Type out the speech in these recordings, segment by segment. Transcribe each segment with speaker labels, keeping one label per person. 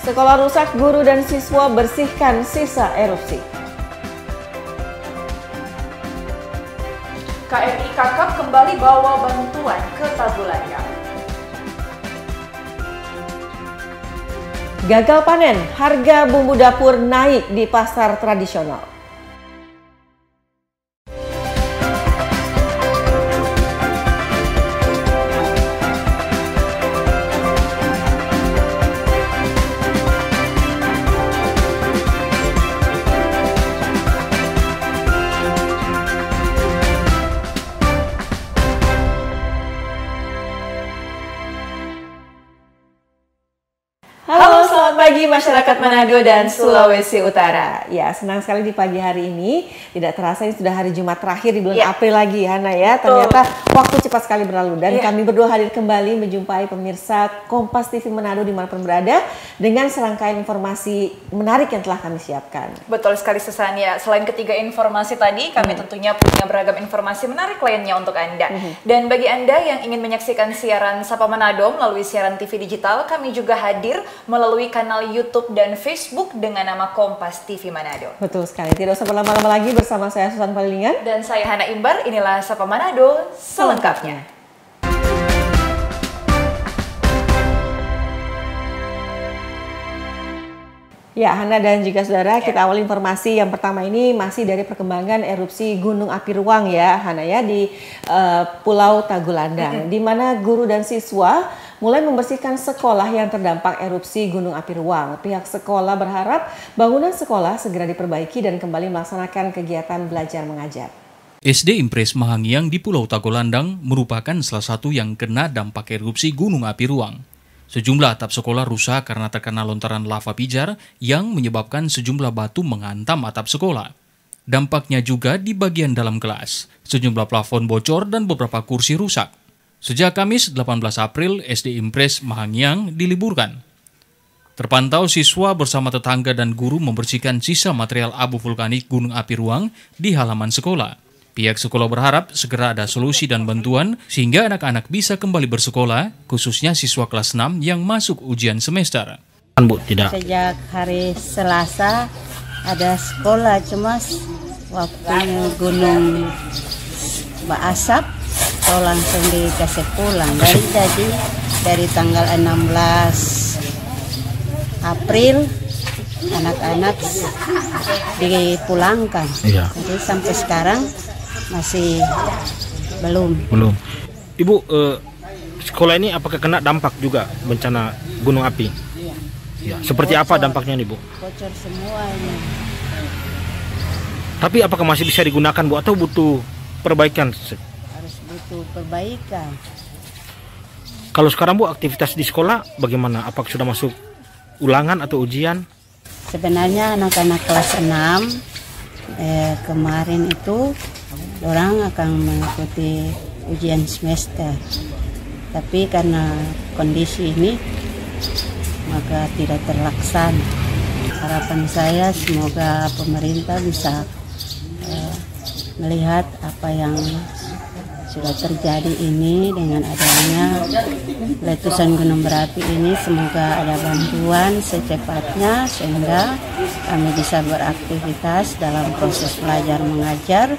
Speaker 1: Sekolah rusak, guru dan siswa bersihkan sisa erupsi.
Speaker 2: KRI Kakap kembali bawa bantuan ke Tagulandang.
Speaker 1: Gagal panen, harga bumbu dapur naik di pasar tradisional. Halo, selamat pagi masyarakat Manado dan Sulawesi Utara. Ya, senang sekali di pagi hari ini. Tidak terasa ini sudah hari Jumat terakhir di bulan April lagi, Hana ya. Ternyata waktu cepat sekali berlalu dan kami berdua hadir kembali menjumpai pemirsa Kompas TV Manado dimanapun berada dengan serangkaian informasi menarik yang telah kami siapkan.
Speaker 2: Betul sekali Susan ya. Selain ketiga informasi tadi, kami tentunya punya beragam informasi menarik lainnya untuk Anda. Dan bagi Anda yang ingin menyaksikan siaran Sapa Manado melalui siaran TV digital, kami juga hadir melalui kanal YouTube dan Facebook dengan nama Kompas TV Manado.
Speaker 1: Betul sekali. Tidak usah berlama-lama lagi, bersama saya Susan Palilingan
Speaker 2: dan saya Hana Imbar. Inilah Sapa Manado selengkapnya.
Speaker 1: Ya, Hana dan juga saudara, kita awal informasi yang pertama ini masih dari perkembangan erupsi Gunung Api Ruang ya, Hana ya, di Pulau Tagulandang, di mana guru dan siswa mulai membersihkan sekolah yang terdampak erupsi Gunung Api Ruang. Pihak sekolah berharap bangunan sekolah segera diperbaiki dan kembali melaksanakan kegiatan belajar mengajar.
Speaker 3: SD Impres Mahangiang di Pulau Tagulandang merupakan salah satu yang kena dampak erupsi Gunung Api Ruang. Sejumlah atap sekolah rusak karena terkena lontaran lava pijar yang menyebabkan sejumlah batu menghantam atap sekolah. Dampaknya juga di bagian dalam kelas. Sejumlah plafon bocor dan beberapa kursi rusak. Sejak Kamis 18 April, SD Impres Mahangiang diliburkan. Terpantau siswa bersama tetangga dan guru membersihkan sisa material abu vulkanik Gunung Api Ruang di halaman sekolah. Pihak sekolah berharap segera ada solusi dan bantuan sehingga anak-anak bisa kembali bersekolah, khususnya siswa kelas 6 yang masuk ujian semester.
Speaker 4: Bu, tidak.
Speaker 5: Sejak hari Selasa ada sekolah, cuma waktunya gunung berasap, so langsung dikasih pulang. Dari tanggal 16 April anak-anak dipulangkan.
Speaker 4: Iya.
Speaker 5: Jadi sampai sekarang masih belum.
Speaker 4: Ibu, sekolah ini apakah kena dampak juga bencana gunung api?
Speaker 5: Iya.
Speaker 4: Ya. Seperti apa dampaknya nih, Bu?
Speaker 5: Bocor semua ini.
Speaker 4: Tapi apakah masih bisa digunakan, Bu, atau butuh perbaikan?
Speaker 5: Harus butuh perbaikan.
Speaker 4: Kalau sekarang, Bu, aktivitas di sekolah bagaimana? Apakah sudah masuk ulangan atau ujian?
Speaker 5: Sebenarnya anak-anak kelas 6 kemarin itu orang akan mengikuti ujian semester, tapi karena kondisi ini maka tidak terlaksana. Harapan saya semoga pemerintah bisa melihat apa yang sudah terjadi ini dengan adanya letusan gunung berapi ini. Semoga ada bantuan secepatnya sehingga kami bisa beraktivitas dalam proses belajar mengajar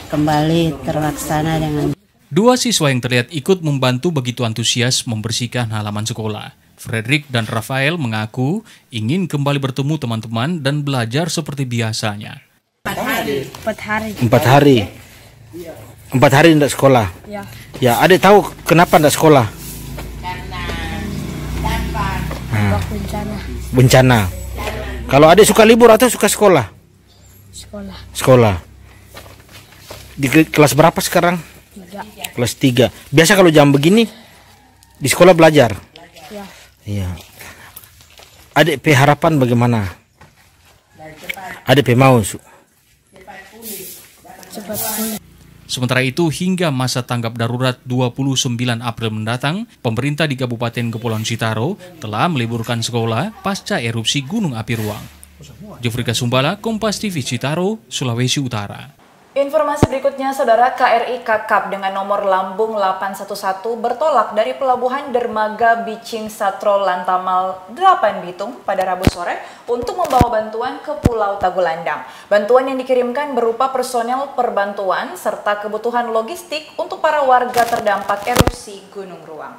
Speaker 5: kembali terlaksana dengan.
Speaker 3: Dua siswa yang terlihat ikut membantu begitu antusias membersihkan halaman sekolah. Frederick dan Rafael mengaku ingin kembali bertemu teman-teman dan belajar seperti biasanya.
Speaker 5: 4
Speaker 4: hari. 4 hari tidak sekolah. Ya, adik tahu kenapa tidak sekolah?
Speaker 5: Karena dampak
Speaker 4: Bencana. Kalau adik suka libur atau suka sekolah? Sekolah. Di kelas berapa sekarang? 3. Kelas 3. Biasa kalau jam begini di sekolah belajar? Iya. Adik harapan bagaimana? Adik mau
Speaker 5: cepat pulih.
Speaker 3: Sementara itu, hingga masa tanggap darurat 29 April mendatang, pemerintah di Kabupaten Kepulauan Sitaro telah meliburkan sekolah pasca erupsi Gunung Api Ruang. Jofrika Sumbala, Kompas TV Sitaro, Sulawesi Utara.
Speaker 2: Informasi berikutnya, Saudara, KRI Kakap dengan nomor lambung 811 bertolak dari Pelabuhan Dermaga Bicing Satro Lantamal 8 Bitung pada Rabu sore untuk membawa bantuan ke Pulau Tagulandang. Bantuan yang dikirimkan berupa personel perbantuan serta kebutuhan logistik untuk para warga terdampak erupsi Gunung Ruang.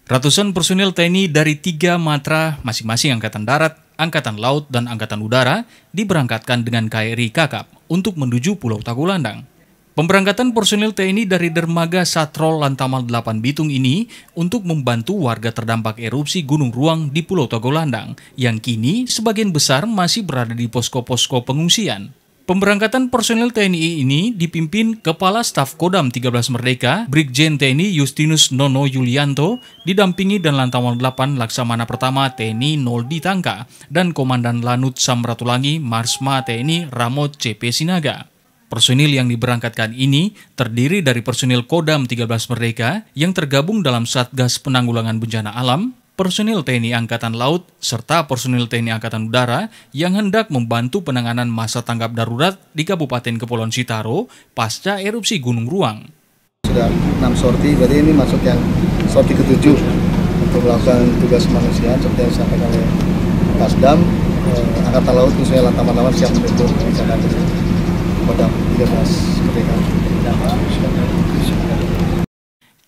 Speaker 3: Ratusan personil TNI dari 3 matra masing-masing Angkatan Darat, Angkatan Laut, dan Angkatan Udara diberangkatkan dengan KRI Kakap untuk menuju Pulau Tagulandang. Pemberangkatan personil TNI dari Dermaga Satro Lantamal 8 Bitung ini untuk membantu warga terdampak erupsi Gunung Ruang di Pulau Tagulandang yang kini sebagian besar masih berada di posko-posko pengungsian. Pemberangkatan personil TNI ini dipimpin Kepala Staf Kodam 13 Merdeka, Brigjen TNI Justinus Nono Yulianto, didampingi dan Lantamal 8 Laksamana Pertama TNI Noldi Tangka, dan Komandan Lanut Samratulangi Marsma TNI Ramot CP Sinaga. Personil yang diberangkatkan ini terdiri dari personil Kodam 13 Merdeka yang tergabung dalam Satgas Penanggulangan Bencana Alam, personil TNI Angkatan Laut, serta personil TNI Angkatan Udara yang hendak membantu penanganan masa tanggap darurat di Kabupaten Kepulauan Sitaro pasca erupsi Gunung Ruang.
Speaker 6: Sudah 6 sorti, jadi ini masuk yang sorti ke-7 untuk melakukan tugas kemanusiaan seperti yang disampaikan oleh Pasdam. Angkatan Laut khususnya Lantamal 8 siap mendukung rencana Kodam 13 Merdeka.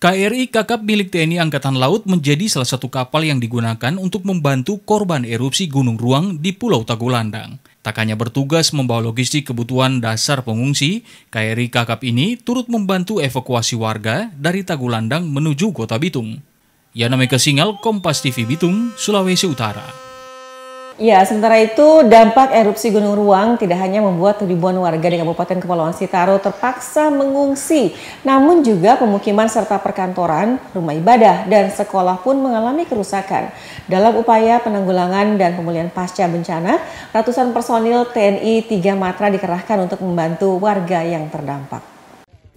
Speaker 3: KRI Kakap milik TNI Angkatan Laut menjadi salah satu kapal yang digunakan untuk membantu korban erupsi Gunung Ruang di Pulau Tagulandang. Tak hanya bertugas membawa logistik kebutuhan dasar pengungsi, KRI Kakap ini turut membantu evakuasi warga dari Tagulandang menuju Kota Bitung. Yana Mega Singal, Kompas TV Bitung, Sulawesi Utara.
Speaker 1: Ya, sementara itu dampak erupsi Gunung Ruang tidak hanya membuat ribuan warga di Kabupaten Kepulauan Sitaro terpaksa mengungsi, namun juga pemukiman serta perkantoran, rumah ibadah, dan sekolah pun mengalami kerusakan. Dalam upaya penanggulangan dan pemulihan pasca bencana, ratusan personil TNI 3 Matra dikerahkan untuk membantu warga yang terdampak.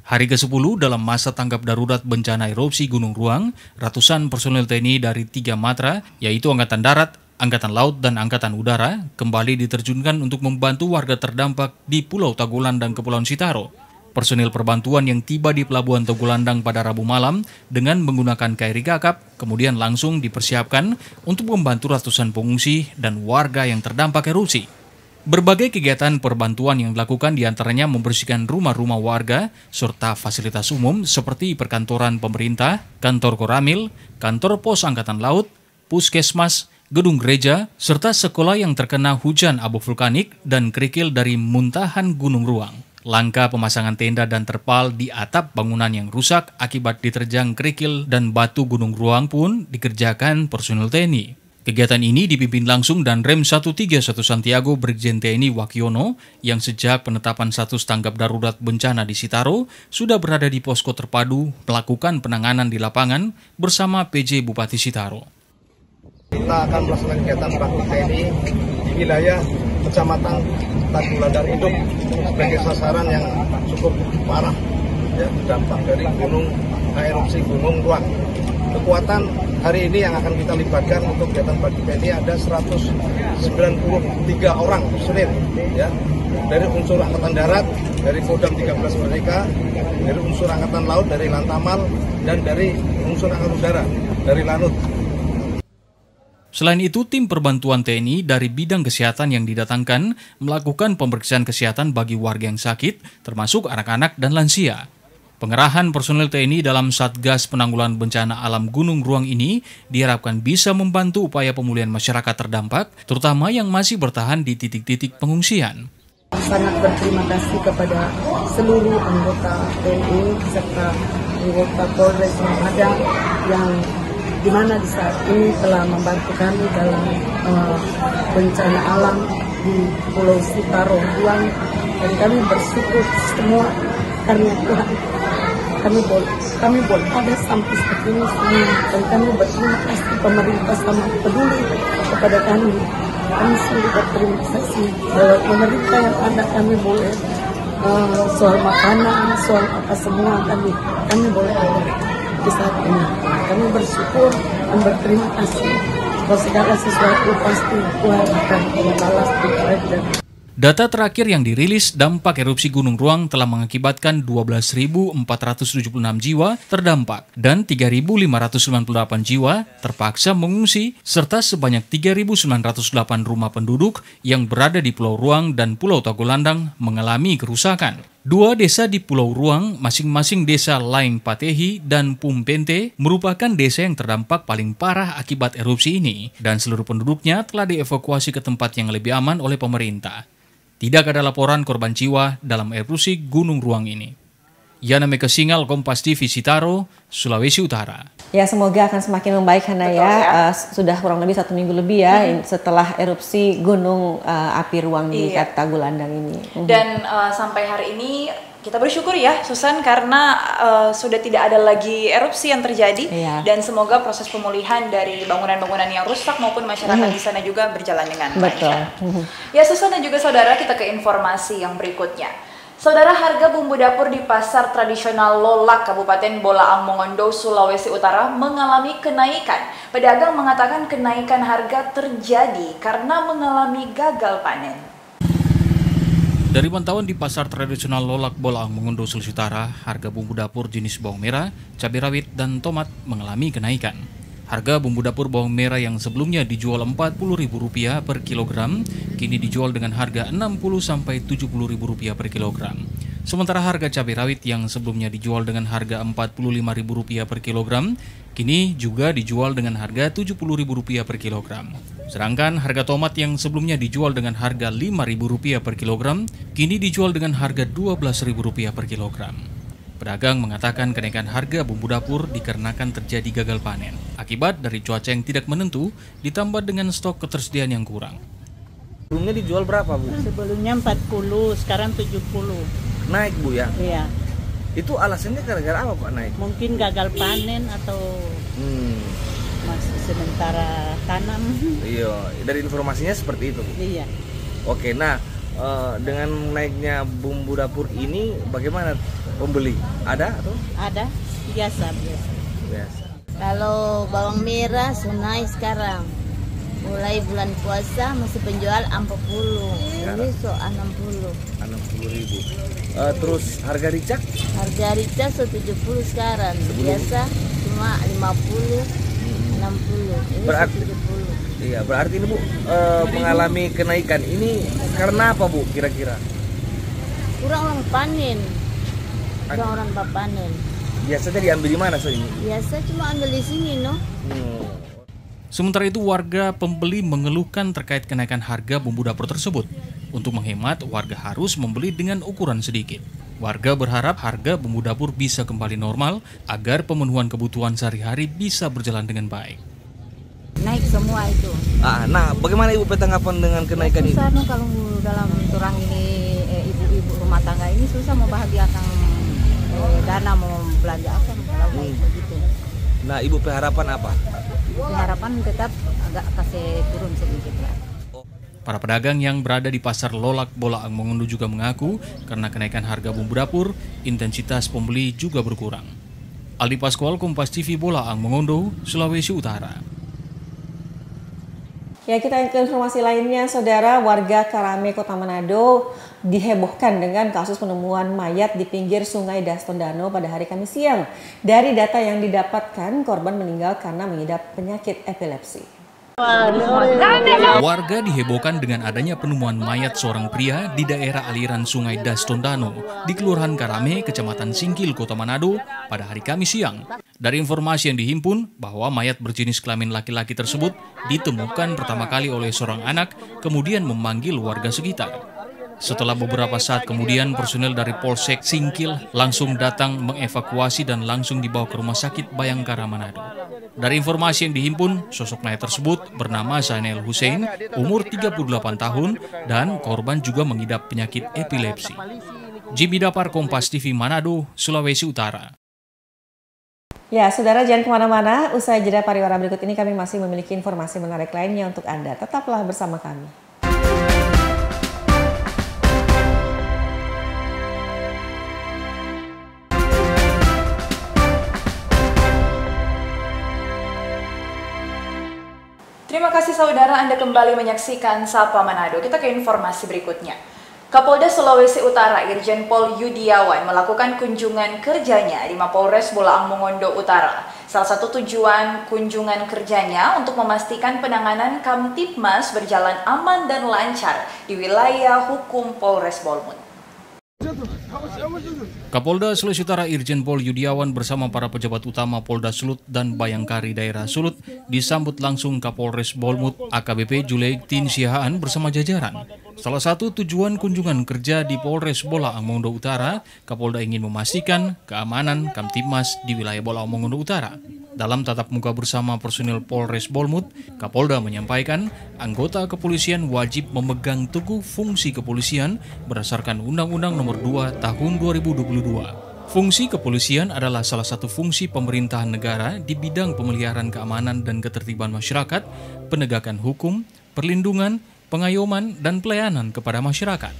Speaker 3: Hari ke-10 dalam masa tanggap darurat bencana erupsi Gunung Ruang, ratusan personil TNI dari 3 Matra, yaitu Angkatan Darat, Angkatan Laut, dan Angkatan Udara kembali diterjunkan untuk membantu warga terdampak di Pulau Tagulandang, Kepulauan Sitaro. Personil perbantuan yang tiba di Pelabuhan Tagulandang pada Rabu malam dengan menggunakan KRI Kakap kemudian langsung dipersiapkan untuk membantu ratusan pengungsi dan warga yang terdampak erupsi. Berbagai kegiatan perbantuan yang dilakukan diantaranya membersihkan rumah-rumah warga serta fasilitas umum seperti perkantoran pemerintah, kantor Koramil, kantor pos Angkatan Laut, puskesmas, gedung gereja, serta sekolah yang terkena hujan abu vulkanik dan kerikil dari muntahan Gunung Ruang. Langkah pemasangan tenda dan terpal di atap bangunan yang rusak akibat diterjang kerikil dan batu Gunung Ruang pun dikerjakan personil TNI. Kegiatan ini dipimpin langsung dan Rem 131 Santiago Brigjen TNI Wakiono yang sejak penetapan status tanggap darurat bencana di Sitaro sudah berada di posko terpadu melakukan penanganan di lapangan bersama PJ Bupati Sitaro.
Speaker 6: Kita akan melaksanakan kegiatan bakti TNI di wilayah Kecamatan Tagulandang Induk sebagai sasaran yang cukup parah ya, dampak dari erupsi Gunung Ruang. Kekuatan hari ini yang akan kita libatkan untuk kegiatan bakti TNI ada 193 orang personil ya, dari unsur Angkatan Darat, dari Kodam 13 Merdeka, dari unsur Angkatan Laut, dari Lantamal, dan dari unsur Angkatan Udara, dari Lanut.
Speaker 3: Selain itu, tim perbantuan TNI dari bidang kesehatan yang didatangkan melakukan pemeriksaan kesehatan bagi warga yang sakit, termasuk anak-anak dan lansia. Pengerahan personil TNI dalam Satgas Penanggulangan Bencana Alam Gunung Ruang ini diharapkan bisa membantu upaya pemulihan masyarakat terdampak, terutama yang masih bertahan di titik-titik pengungsian.
Speaker 7: Sangat berterima kasih kepada seluruh anggota TNI serta anggota Polres Madang yang di mana di saat ini telah membantu kami dalam bencana alam di Pulau Sitaro Ruang, dan kami bersyukur semua karena Tuhan kami boleh ada sampai seperti ini semua, dan kami berterima kasih pemerintah sangat peduli kepada kami. Kami sungguh berterima kasih bahwa pemerintah yang ada kami boleh soal makanan, soal apa semua kami boleh ada di saat ini. Kami bersyukur dan berterima kasih bahwa segala sesuatu pasti Tuhan akan membalas.
Speaker 3: Data terakhir yang dirilis, dampak erupsi Gunung Ruang telah mengakibatkan 12.476 jiwa terdampak dan 3.598 jiwa terpaksa mengungsi, serta sebanyak 3.908 rumah penduduk yang berada di Pulau Ruang dan Pulau Tagulandang mengalami kerusakan. 2 desa di Pulau Ruang, masing-masing desa Laing Patehi dan Pumpente, merupakan desa yang terdampak paling parah akibat erupsi ini, dan seluruh penduduknya telah dievakuasi ke tempat yang lebih aman oleh pemerintah. Tidak ada laporan korban jiwa dalam erupsi Gunung Ruang ini. Yana Meka Singal, Kompas TV, Sitaro, Sulawesi Utara.
Speaker 1: Ya, semoga akan semakin membaik Hana ya. Sudah kurang lebih 1 minggu lebih ya setelah erupsi Gunung Api Ruang di Tagulandang ini.
Speaker 2: Dan sampai hari ini kita bersyukur ya Susan, karena sudah tidak ada lagi erupsi yang terjadi, dan semoga proses pemulihan dari bangunan-bangunan yang rusak maupun masyarakat di sana juga berjalan dengan lancar. Ya Susan dan juga saudara, kita ke informasi yang berikutnya. Saudara, harga bumbu dapur di pasar tradisional Lolak, Kabupaten Bolaang Mongondo, Sulawesi Utara mengalami kenaikan. Pedagang mengatakan kenaikan harga terjadi karena mengalami gagal panen.
Speaker 3: Dari pantauan di pasar tradisional Lolak, Bolaang Mongondo, Sulawesi Utara, harga bumbu dapur jenis bawang merah, cabai rawit, dan tomat mengalami kenaikan. Harga bumbu dapur bawang merah yang sebelumnya dijual Rp40.000 per kilogram, kini dijual dengan harga Rp60.000–70.000 per kilogram. Sementara harga cabai rawit yang sebelumnya dijual dengan harga Rp45.000 per kilogram, kini juga dijual dengan harga Rp70.000 per kilogram. Sedangkan harga tomat yang sebelumnya dijual dengan harga Rp5.000 per kilogram, kini dijual dengan harga Rp12.000 per kilogram. Pedagang mengatakan kenaikan harga bumbu dapur dikarenakan terjadi gagal panen akibat dari cuaca yang tidak menentu ditambah dengan stok ketersediaan yang kurang.
Speaker 4: Sebelumnya dijual berapa, Bu?
Speaker 5: Sebelumnya 40, sekarang 70.
Speaker 4: Naik, Bu, ya?
Speaker 5: Iya.
Speaker 4: Itu alasannya gara-gara apa, Pak, naik?
Speaker 5: Mungkin gagal panen atau masih sementara tanam.
Speaker 4: Iya, dari informasinya seperti itu, Bu.
Speaker 5: Iya.
Speaker 4: Oke, nah dengan naiknya bumbu dapur ini bagaimana pembeli? Ada atau?
Speaker 5: Ada, biasa.
Speaker 8: Kalau bawang merah naik sekarang. Mulai bulan puasa masih penjual 40. Ini so 60.
Speaker 4: 60.000. Terus harga ricak?
Speaker 8: Harga ricak so 70 sekarang. Biasa cuma 50, 60. Ini
Speaker 4: Berarti
Speaker 8: 70.
Speaker 4: Iya, berarti ini, Bu, mengalami kenaikan ini karena apa, Bu, kira-kira?
Speaker 8: Kurang orang panen. Kurang orang panen.
Speaker 4: Biasanya diambil di mana, so ini?
Speaker 8: Biasa cuma ambil di sini, no?
Speaker 3: Sementara itu, warga pembeli mengeluhkan terkait kenaikan harga bumbu dapur tersebut. Untuk menghemat, warga harus membeli dengan ukuran sedikit. Warga berharap harga bumbu dapur bisa kembali normal agar pemenuhan kebutuhan sehari-hari bisa berjalan dengan baik.
Speaker 8: Naik semua itu.
Speaker 4: Nah, bagaimana Ibu tanggapan dengan kenaikan ini?
Speaker 8: Susah no, kalau dalam turang ini ibu-ibu rumah tangga ini susah mau bahagiakan dana mau belanja apa kalau begitu.
Speaker 4: Nah, Ibu harapan apa?
Speaker 8: Harapan tetap agak kasih turun sedikit lah.
Speaker 3: Para pedagang yang berada di pasar Lolak, Bolaang Mongondo juga mengaku karena kenaikan harga bumbu dapur, intensitas pembeli juga berkurang. Aldi Paskual, Kompas TV, Bolaang Mongondo, Sulawesi Utara.
Speaker 1: Ya, kita ke informasi lainnya, saudara. Warga Karame, Kota Manado dihebohkan dengan kasus penemuan mayat di pinggir Sungai Dastondano pada hari Kamis siang. Dari data yang didapatkan, korban meninggal karena mengidap penyakit epilepsi.
Speaker 3: Warga dihebohkan dengan adanya penemuan mayat seorang pria di daerah aliran Sungai Dastondano di Kelurahan Karame, Kecamatan Singkil, Kota Manado pada hari Kamis siang. Dari informasi yang dihimpun bahwa mayat berjenis kelamin laki-laki tersebut ditemukan pertama kali oleh seorang anak, kemudian memanggil warga sekitar. Setelah beberapa saat kemudian, personel dari Polsek Singkil langsung datang mengevakuasi dan langsung dibawa ke Rumah Sakit Bayangkara Manado. Dari informasi yang dihimpun, sosok mayat tersebut bernama Zainal Hussein, umur 38 tahun, dan korban juga mengidap penyakit epilepsi. Jimmy Dapar, Kompas TV, Manado, Sulawesi Utara.
Speaker 1: Ya, saudara, jangan kemana-mana. Usai jeda pariwara berikut ini, kami masih memiliki informasi menarik lainnya untuk Anda. Tetaplah bersama kami.
Speaker 2: Terima Terima kasih saudara, Anda kembali menyaksikan Sapa Manado. Kita ke informasi berikutnya. Kapolda Sulawesi Utara Irjen Pol Yudiawan melakukan kunjungan kerjanya di Mapolres Bolaang Mongondo Utara. Salah satu tujuan kunjungan kerjanya untuk memastikan penanganan Kamtibmas berjalan aman dan lancar di wilayah hukum Polres Bolmut.
Speaker 3: Kapolda Sulawesi Utara Irjen Pol Yudiawan bersama para pejabat utama Polda Sulut dan Bayangkari daerah Sulut disambut langsung Kapolres Bolmut AKBP Julaitin Siahaan bersama jajaran. Salah satu tujuan kunjungan kerja di Polres Bolaang Mongondo Utara, Kapolda ingin memastikan keamanan Kamtibmas di wilayah Bolaang Mongondo Utara. Dalam tatap muka bersama personil Polres Bolmut, Kapolda menyampaikan anggota kepolisian wajib memegang teguh fungsi kepolisian berdasarkan Undang-Undang Nomor 2 Tahun 2022. Fungsi kepolisian adalah salah satu fungsi pemerintahan negara di bidang pemeliharaan keamanan dan ketertiban masyarakat, penegakan hukum, perlindungan, pengayoman, dan pelayanan kepada masyarakat.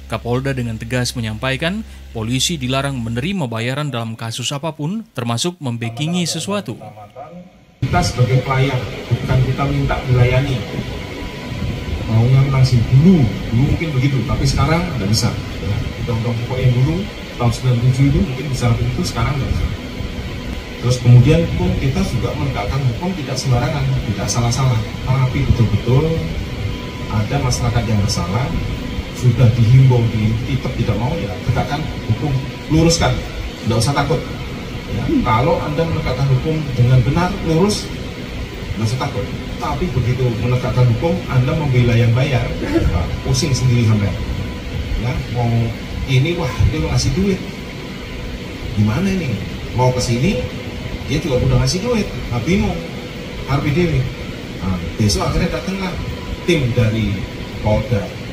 Speaker 3: Kapolda dengan tegas menyampaikan, polisi dilarang menerima bayaran dalam kasus apapun, termasuk membackingi sesuatu.
Speaker 9: Kita sebagai pelayan, bukan kita minta dilayani. Maunya langsung dulu mungkin begitu, tapi sekarang tidak bisa. Undang-undang pokok yang dulu, tahun 97 itu mungkin bisa begitu, sekarang tidak bisa. Terus kemudian pun kita juga menegakkan hukum tidak sembarangan, tidak salah-salah. Tapi betul-betul ada masyarakat yang bersalah, sudah dihimbau, tetap tidak mau, ya tegakkan hukum, luruskan, tidak usah takut. Ya, kalau Anda menegakkan hukum dengan benar, lurus, tidak usah takut. Tapi begitu menegakkan hukum, Anda membela yang bayar, pusing sendiri sampai. Ya, mau ini, wah dia ngasih duit, gimana ini? Mau ke sini, dia juga udah ngasih duit, bingung, harus dewi. Besok akhirnya datanglah tim dari Polda.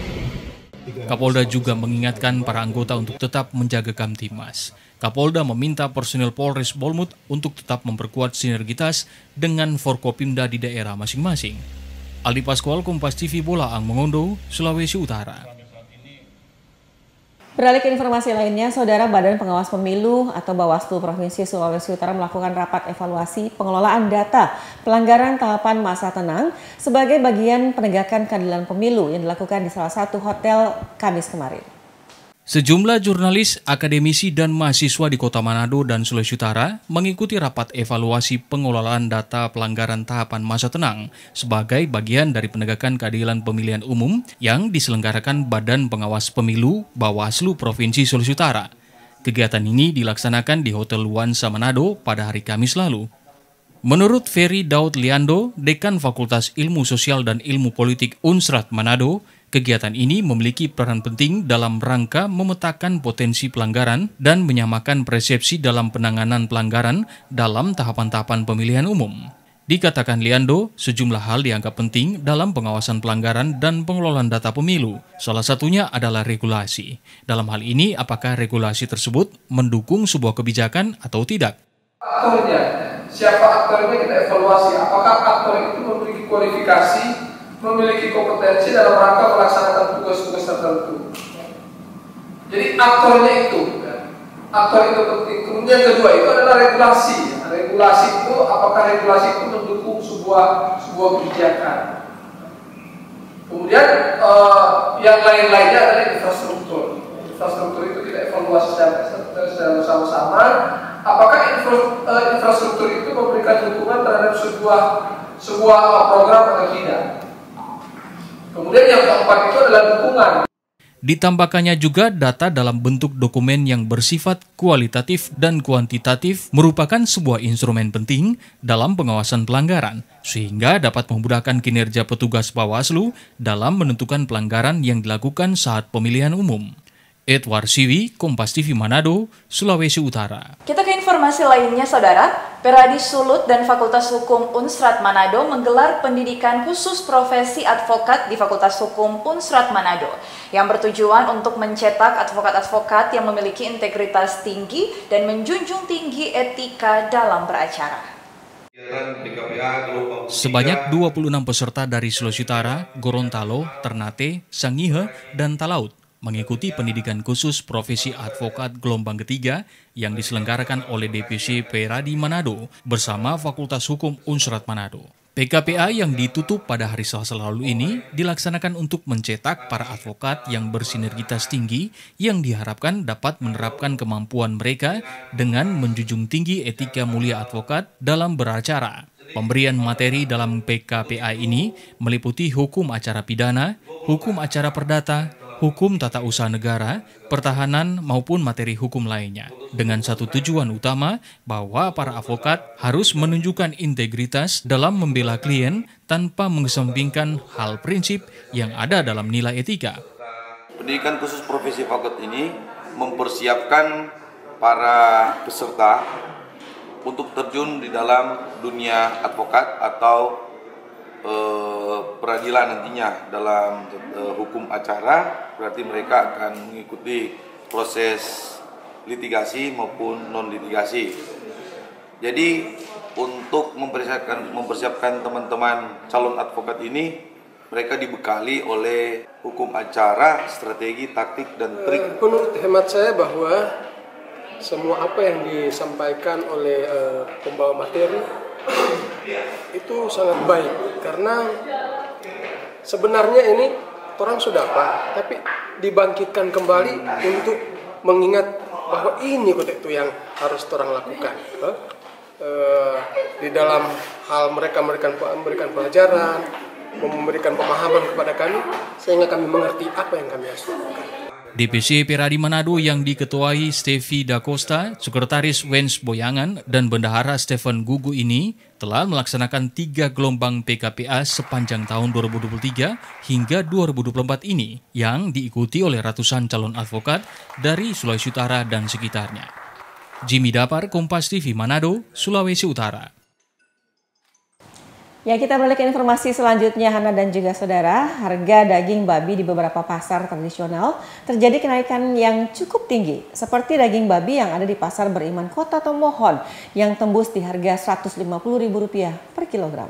Speaker 3: Kapolda juga mengingatkan para anggota untuk tetap menjaga Kamtibmas. Kapolda meminta personil Polres Bolmut untuk tetap memperkuat sinergitas dengan Forkopimda di daerah masing-masing. Aldi Paskual, Kompas TV, Bolaang Mongondo, Sulawesi Utara.
Speaker 1: Beralih ke informasi lainnya, Saudara, Badan Pengawas Pemilu atau Bawaslu Provinsi Sulawesi Utara melakukan rapat evaluasi pengelolaan data pelanggaran tahapan masa tenang sebagai bagian penegakan keadilan pemilu yang dilakukan di salah satu hotel Kamis kemarin.
Speaker 3: Sejumlah jurnalis, akademisi, dan mahasiswa di Kota Manado dan Sulawesi Utara mengikuti rapat evaluasi pengelolaan data pelanggaran tahapan masa tenang sebagai bagian dari penegakan keadilan pemilihan umum yang diselenggarakan Badan Pengawas Pemilu Bawaslu Provinsi Sulawesi Utara. Kegiatan ini dilaksanakan di Hotel Luansa Manado pada hari Kamis lalu. Menurut Ferry Daud Liando, Dekan Fakultas Ilmu Sosial dan Ilmu Politik Unsrat Manado, kegiatan ini memiliki peran penting dalam rangka memetakan potensi pelanggaran dan menyamakan persepsi dalam penanganan pelanggaran dalam tahapan-tahapan pemilihan umum. Dikatakan Liando, sejumlah hal dianggap penting dalam pengawasan pelanggaran dan pengelolaan data pemilu. Salah satunya adalah regulasi. Dalam hal ini, apakah regulasi tersebut mendukung sebuah kebijakan atau tidak?
Speaker 10: Aktornya, siapa aktornya kita evaluasi. Apakah aktor itu memiliki kualifikasi, memiliki kompetensi dalam rangka melaksanakan tugas-tugas tertentu. Jadi aktornya itu, aktor itu penting. Kemudian yang kedua itu adalah regulasi. Regulasi itu, apakah regulasi itu mendukung sebuah kebijakan. Kemudian yang lain-lainnya adalah infrastruktur. Infrastruktur itu kita evaluasi secara bersama-sama. Apakah infrastruktur itu memberikan dukungan terhadap sebuah program atau tidak. Kemudian yang keempat itu adalah dukungan.
Speaker 3: Ditambahkannya juga data dalam bentuk dokumen yang bersifat kualitatif dan kuantitatif merupakan sebuah instrumen penting dalam pengawasan pelanggaran, sehingga dapat memudahkan kinerja petugas Bawaslu dalam menentukan pelanggaran yang dilakukan saat pemilihan umum. Edward Siwi, Kompas TV Manado, Sulawesi Utara.
Speaker 2: Kita ke informasi lainnya, Saudara. Peradi Sulut dan Fakultas Hukum Unsrat Manado menggelar pendidikan khusus profesi advokat di Fakultas Hukum Unsrat Manado yang bertujuan untuk mencetak advokat-advokat yang memiliki integritas tinggi dan menjunjung tinggi etika dalam beracara.
Speaker 3: Sebanyak 26 peserta dari Sulawesi Utara, Gorontalo, Ternate, Sangihe, dan Talaut mengikuti pendidikan khusus profesi advokat gelombang ketiga yang diselenggarakan oleh DPC Peradi Manado bersama Fakultas Hukum Unsrat Manado. PKPA yang ditutup pada hari Selasa lalu ini dilaksanakan untuk mencetak para advokat yang bersinergitas tinggi yang diharapkan dapat menerapkan kemampuan mereka dengan menjunjung tinggi etika mulia advokat dalam beracara. Pemberian materi dalam PKPA ini meliputi hukum acara pidana, hukum acara perdata, hukum tata usaha negara, pertahanan maupun materi hukum lainnya. Dengan satu tujuan utama bahwa para advokat harus menunjukkan integritas dalam membela klien tanpa mengesampingkan hal prinsip yang ada dalam nilai etika.
Speaker 11: Pendidikan khusus profesi advokat ini mempersiapkan para peserta untuk terjun di dalam dunia advokat atau peradilan nantinya dalam hukum acara. Berarti mereka akan mengikuti proses litigasi maupun non litigasi. Jadi untuk mempersiapkan teman-teman calon advokat ini, mereka dibekali oleh hukum acara, strategi, taktik dan trik.
Speaker 10: Menurut hemat saya bahwa semua apa yang disampaikan oleh pembawa materi itu sangat baik, karena sebenarnya ini orang sudah apa, tapi dibangkitkan kembali untuk mengingat bahwa ini itu yang harus orang lakukan di dalam hal mereka memberikan pelajaran, memberikan pemahaman kepada kami sehingga kami mengerti apa yang kami harus lakukan.
Speaker 3: DPC Peradi Manado yang diketuai Stevi Da Costa, Sekretaris Wens Boyangan, dan Bendahara Stephen Gugu ini telah melaksanakan 3 gelombang PKPA sepanjang tahun 2023 hingga 2024 ini yang diikuti oleh ratusan calon advokat dari Sulawesi Utara dan sekitarnya. Jimmy Dapar, Kompas TV Manado, Sulawesi Utara.
Speaker 1: Ya, kita beralih ke informasi selanjutnya, Hana dan juga saudara. Harga daging babi di beberapa pasar tradisional terjadi kenaikan yang cukup tinggi, seperti daging babi yang ada di Pasar Beriman Kota Tomohon yang tembus di harga Rp150.000 per kilogram.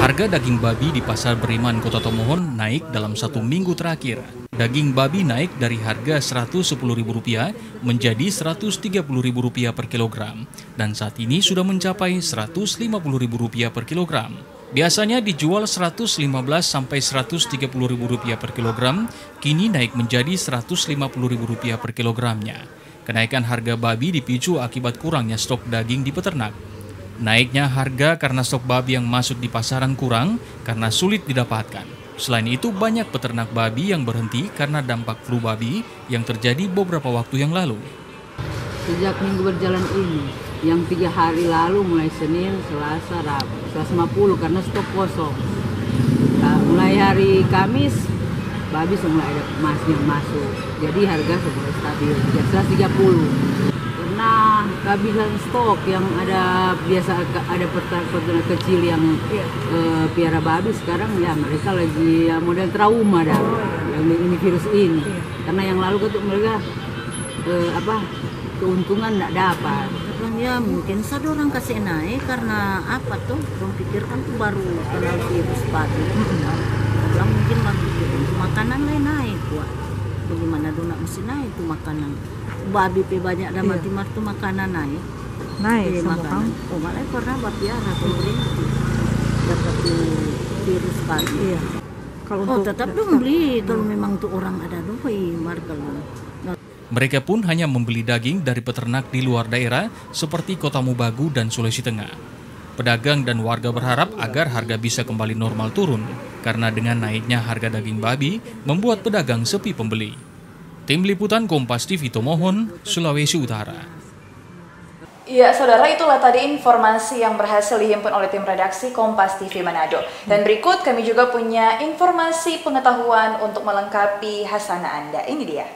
Speaker 3: Harga daging babi di Pasar Beriman Kota Tomohon naik dalam 1 minggu terakhir. Daging babi naik dari harga Rp110.000 menjadi Rp130.000 per kilogram, dan saat ini sudah mencapai Rp150.000 per kilogram. Biasanya dijual Rp115 sampai Rp130.000 per kilogram, kini naik menjadi Rp150.000 per kilogramnya. Kenaikan harga babi dipicu akibat kurangnya stok daging di peternak. Naiknya harga karena stok babi yang masuk di pasaran kurang karena sulit didapatkan. Selain itu, banyak peternak babi yang berhenti karena dampak flu babi yang terjadi beberapa waktu yang lalu.
Speaker 12: Sejak minggu berjalan ini, yang 3 hari lalu mulai Senin, Selasa, Rabu, 150 karena stok kosong. Nah, mulai hari Kamis, babi semua ada yang masuk. Jadi harga semua stabil, 130. Karena kehabisan stok yang ada, biasa ada peternak kecil yang piara babi, sekarang ya mereka lagi model trauma dah yang ini virus ini. Karena yang lalu kan mereka keuntungan tidak dapat.
Speaker 13: Ya mungkin satu orang kasih naik karena apa tuh? Orang pikirkan tuh baru kena virus babi. Orang mungkin makanan lain naik kuat. Bagaimana dong nak mesti naik tuh makanan? Babi pe banyak dan mati-mar tuh makanan naik makanan. Oh malah karena bapiara pemerintah dapat virus babi. Kalau tetap dong beli kalau memang tuh orang ada doi marga.
Speaker 3: Mereka pun hanya membeli daging dari peternak di luar daerah seperti Kota Mubagu dan Sulawesi Tengah. Pedagang dan warga berharap agar harga bisa kembali normal turun, karena dengan naiknya harga daging babi membuat pedagang sepi pembeli. Tim Liputan Kompas TV Tomohon, Sulawesi Utara.
Speaker 2: Ya, saudara, itulah tadi informasi yang berhasil dihimpun oleh tim redaksi Kompas TV Manado. Dan berikut kami juga punya informasi pengetahuan untuk melengkapi hasanah Anda. Ini dia.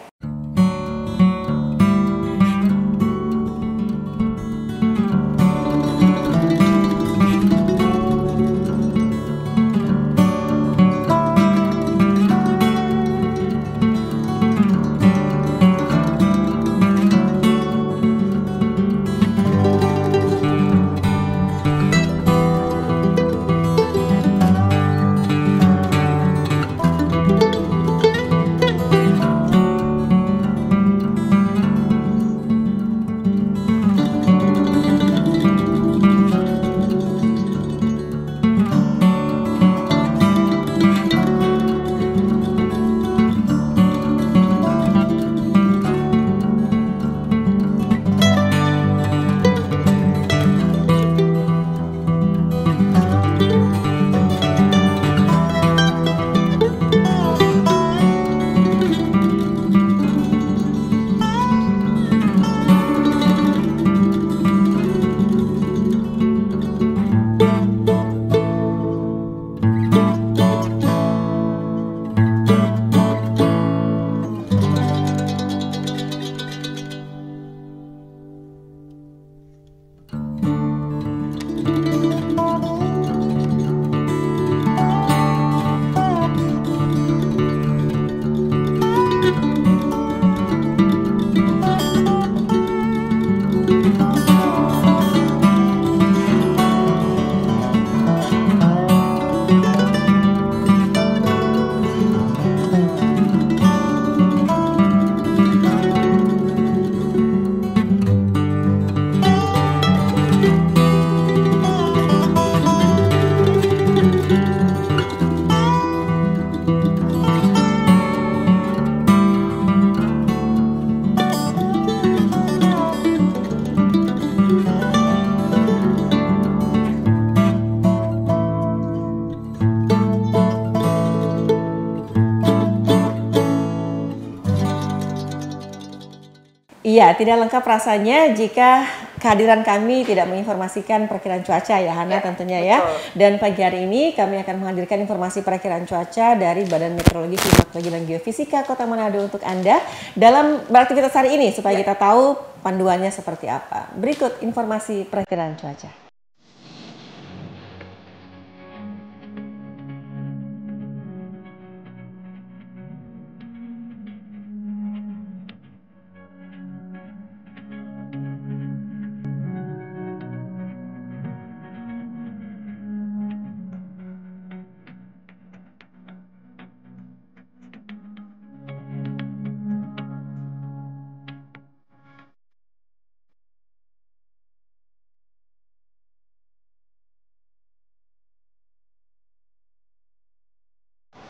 Speaker 1: Iya, tidak lengkap rasanya jika kehadiran kami tidak menginformasikan perkiraan cuaca ya Hana tentunya ya. Dan pagi hari ini kami akan menghadirkan informasi perkiraan cuaca dari Badan Meteorologi, Klimatologi dan Geofisika Kota Manado untuk Anda dalam beraktivitas hari ini supaya kita tahu panduannya seperti apa. Berikut informasi perkiraan cuaca.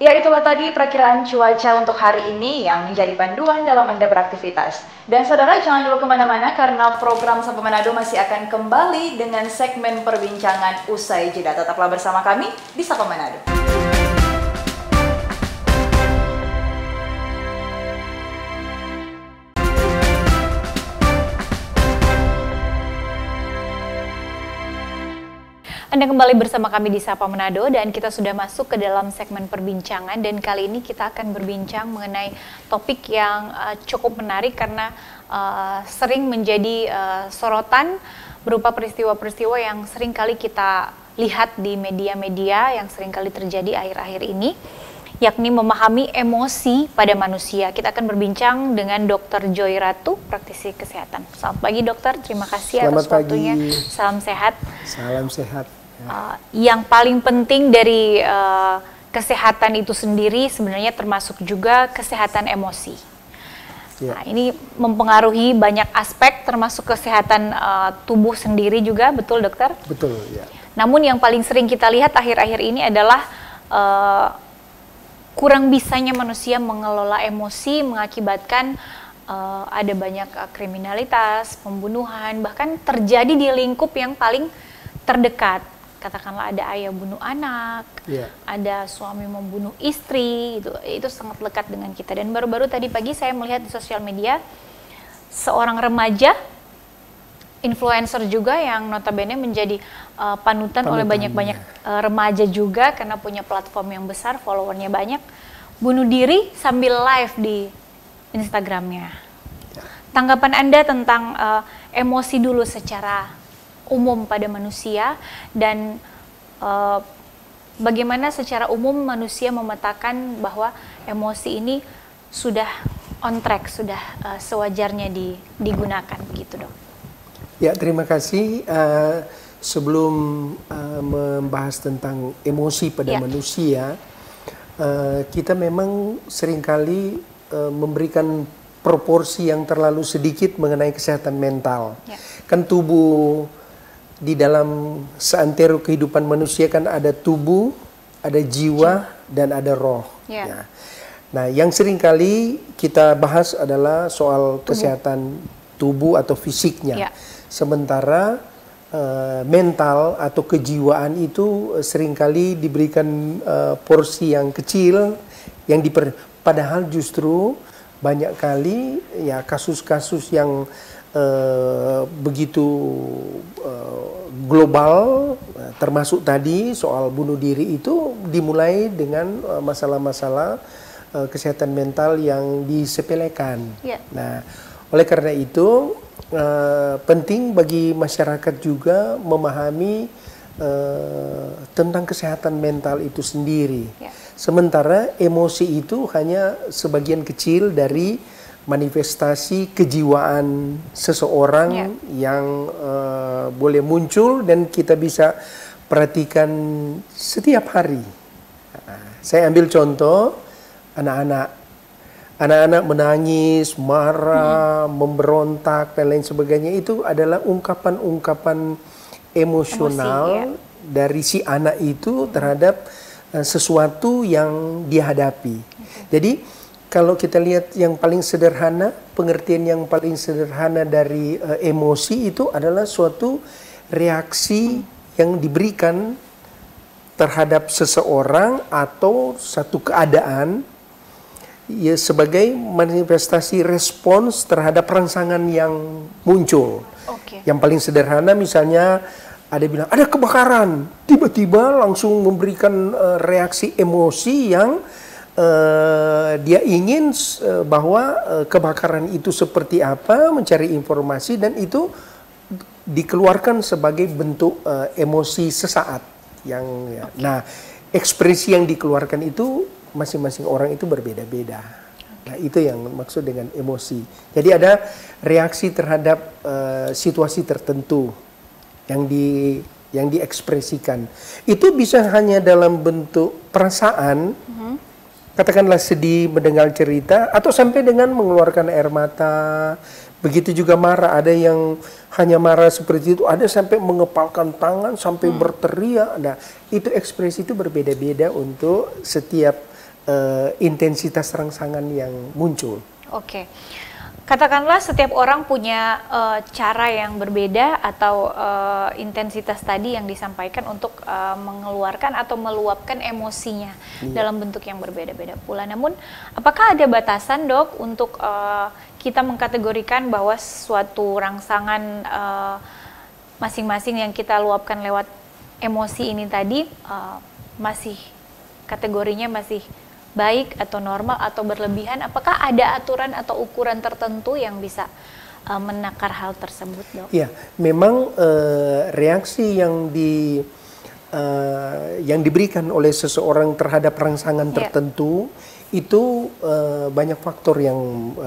Speaker 2: Ya, itulah tadi perkiraan cuaca untuk hari ini yang menjadi panduan dalam Anda beraktivitas. Dan saudara, jangan dulu kemana-mana karena program Sapa Manado masih akan kembali dengan segmen perbincangan usai jeda. Tetaplah bersama kami di Sapa Manado. Anda kembali bersama kami di Sapa Manado dan kita sudah masuk ke dalam segmen perbincangan, dan kali ini kita akan berbincang mengenai topik yang cukup menarik karena sering menjadi sorotan berupa peristiwa-peristiwa yang sering kali kita lihat di media-media yang sering kali terjadi akhir-akhir ini, yakni memahami emosi pada manusia. Kita akan berbincang dengan Dr. Joy Ratu, praktisi kesehatan. Selamat pagi dokter, terima kasih atas waktunya. Salam sehat.
Speaker 14: Salam sehat.
Speaker 2: Yang paling penting dari kesehatan itu sendiri sebenarnya termasuk juga kesehatan emosi. Nah, ini mempengaruhi banyak aspek termasuk kesehatan tubuh sendiri juga, betul dokter?
Speaker 14: Betul, ya.
Speaker 2: Namun yang paling sering kita lihat akhir-akhir ini adalah kurang bisanya manusia mengelola emosi, mengakibatkan ada banyak kriminalitas, pembunuhan, bahkan terjadi di lingkup yang paling terdekat. Katakanlah ada ayah bunuh anak, ada suami membunuh istri, itu sangat lekat dengan kita. Dan baru-baru tadi pagi saya melihat di sosial media seorang remaja, influencer juga yang notabene menjadi panutan oleh banyak-banyak remaja juga karena punya platform yang besar, followernya banyak, bunuh diri sambil live di Instagramnya. Tanggapan Anda tentang emosi dulu secara umum pada manusia, dan bagaimana secara umum manusia memetakan bahwa emosi ini sudah on track, sudah sewajarnya digunakan, begitu dok?
Speaker 14: Ya, terima kasih. Sebelum membahas tentang emosi pada manusia, kita memang seringkali memberikan proporsi yang terlalu sedikit mengenai kesehatan mental. Kan tubuh di dalam seantero kehidupan manusia kan ada tubuh, ada jiwa, dan ada roh. Ya. Nah, yang seringkali kita bahas adalah soal kesehatan tubuh atau fisiknya. Sementara mental atau kejiwaan itu seringkali diberikan porsi yang kecil, yang padahal justru banyak kali ya kasus-kasus yang begitu global, termasuk tadi soal bunuh diri itu dimulai dengan masalah-masalah kesehatan mental yang disepelekan. Nah, oleh karena itu penting bagi masyarakat juga memahami tentang kesehatan mental itu sendiri. Sementara emosi itu hanya sebagian kecil dari manifestasi kejiwaan seseorang yang boleh muncul dan kita bisa perhatikan setiap hari. Saya ambil contoh anak-anak menangis, marah, memberontak dan lain sebagainya, itu adalah ungkapan-ungkapan emosional dari si anak itu terhadap sesuatu yang dihadapi. Jadi kalau kita lihat yang paling sederhana, pengertian yang paling sederhana dari emosi itu adalah suatu reaksi yang diberikan terhadap seseorang atau satu keadaan ya sebagai manifestasi respons terhadap rangsangan yang muncul. Yang paling sederhana misalnya ada bilang ada kebakaran, tiba-tiba langsung memberikan reaksi emosi yang dia ingin bahwa kebakaran itu seperti apa, mencari informasi, dan itu dikeluarkan sebagai bentuk emosi sesaat yang nah, ekspresi yang dikeluarkan itu masing-masing orang itu berbeda-beda. Nah, itu yang maksud dengan emosi. Jadi ada reaksi terhadap situasi tertentu yang diekspresikan. Itu bisa hanya dalam bentuk perasaan, katakanlah sedih mendengar cerita, atau sampai dengan mengeluarkan air mata. Begitu juga marah, ada yang hanya marah seperti itu, ada sampai mengepalkan tangan, sampai berteriak. Nah, itu ekspresi itu berbeda-beda untuk setiap intensitas rangsangan yang muncul.
Speaker 2: Oke. Katakanlah setiap orang punya cara yang berbeda atau intensitas tadi yang disampaikan untuk mengeluarkan atau meluapkan emosinya dalam bentuk yang berbeda-beda pula. Namun, apakah ada batasan, Dok, untuk kita mengkategorikan bahwa suatu rangsangan masing-masing yang kita luapkan lewat emosi ini tadi masih kategorinya masih baik atau normal atau berlebihan? Apakah ada aturan atau ukuran tertentu yang bisa menakar hal tersebut, Dok? Ya,
Speaker 14: memang reaksi yang diberikan oleh seseorang terhadap rangsangan tertentu itu banyak faktor yang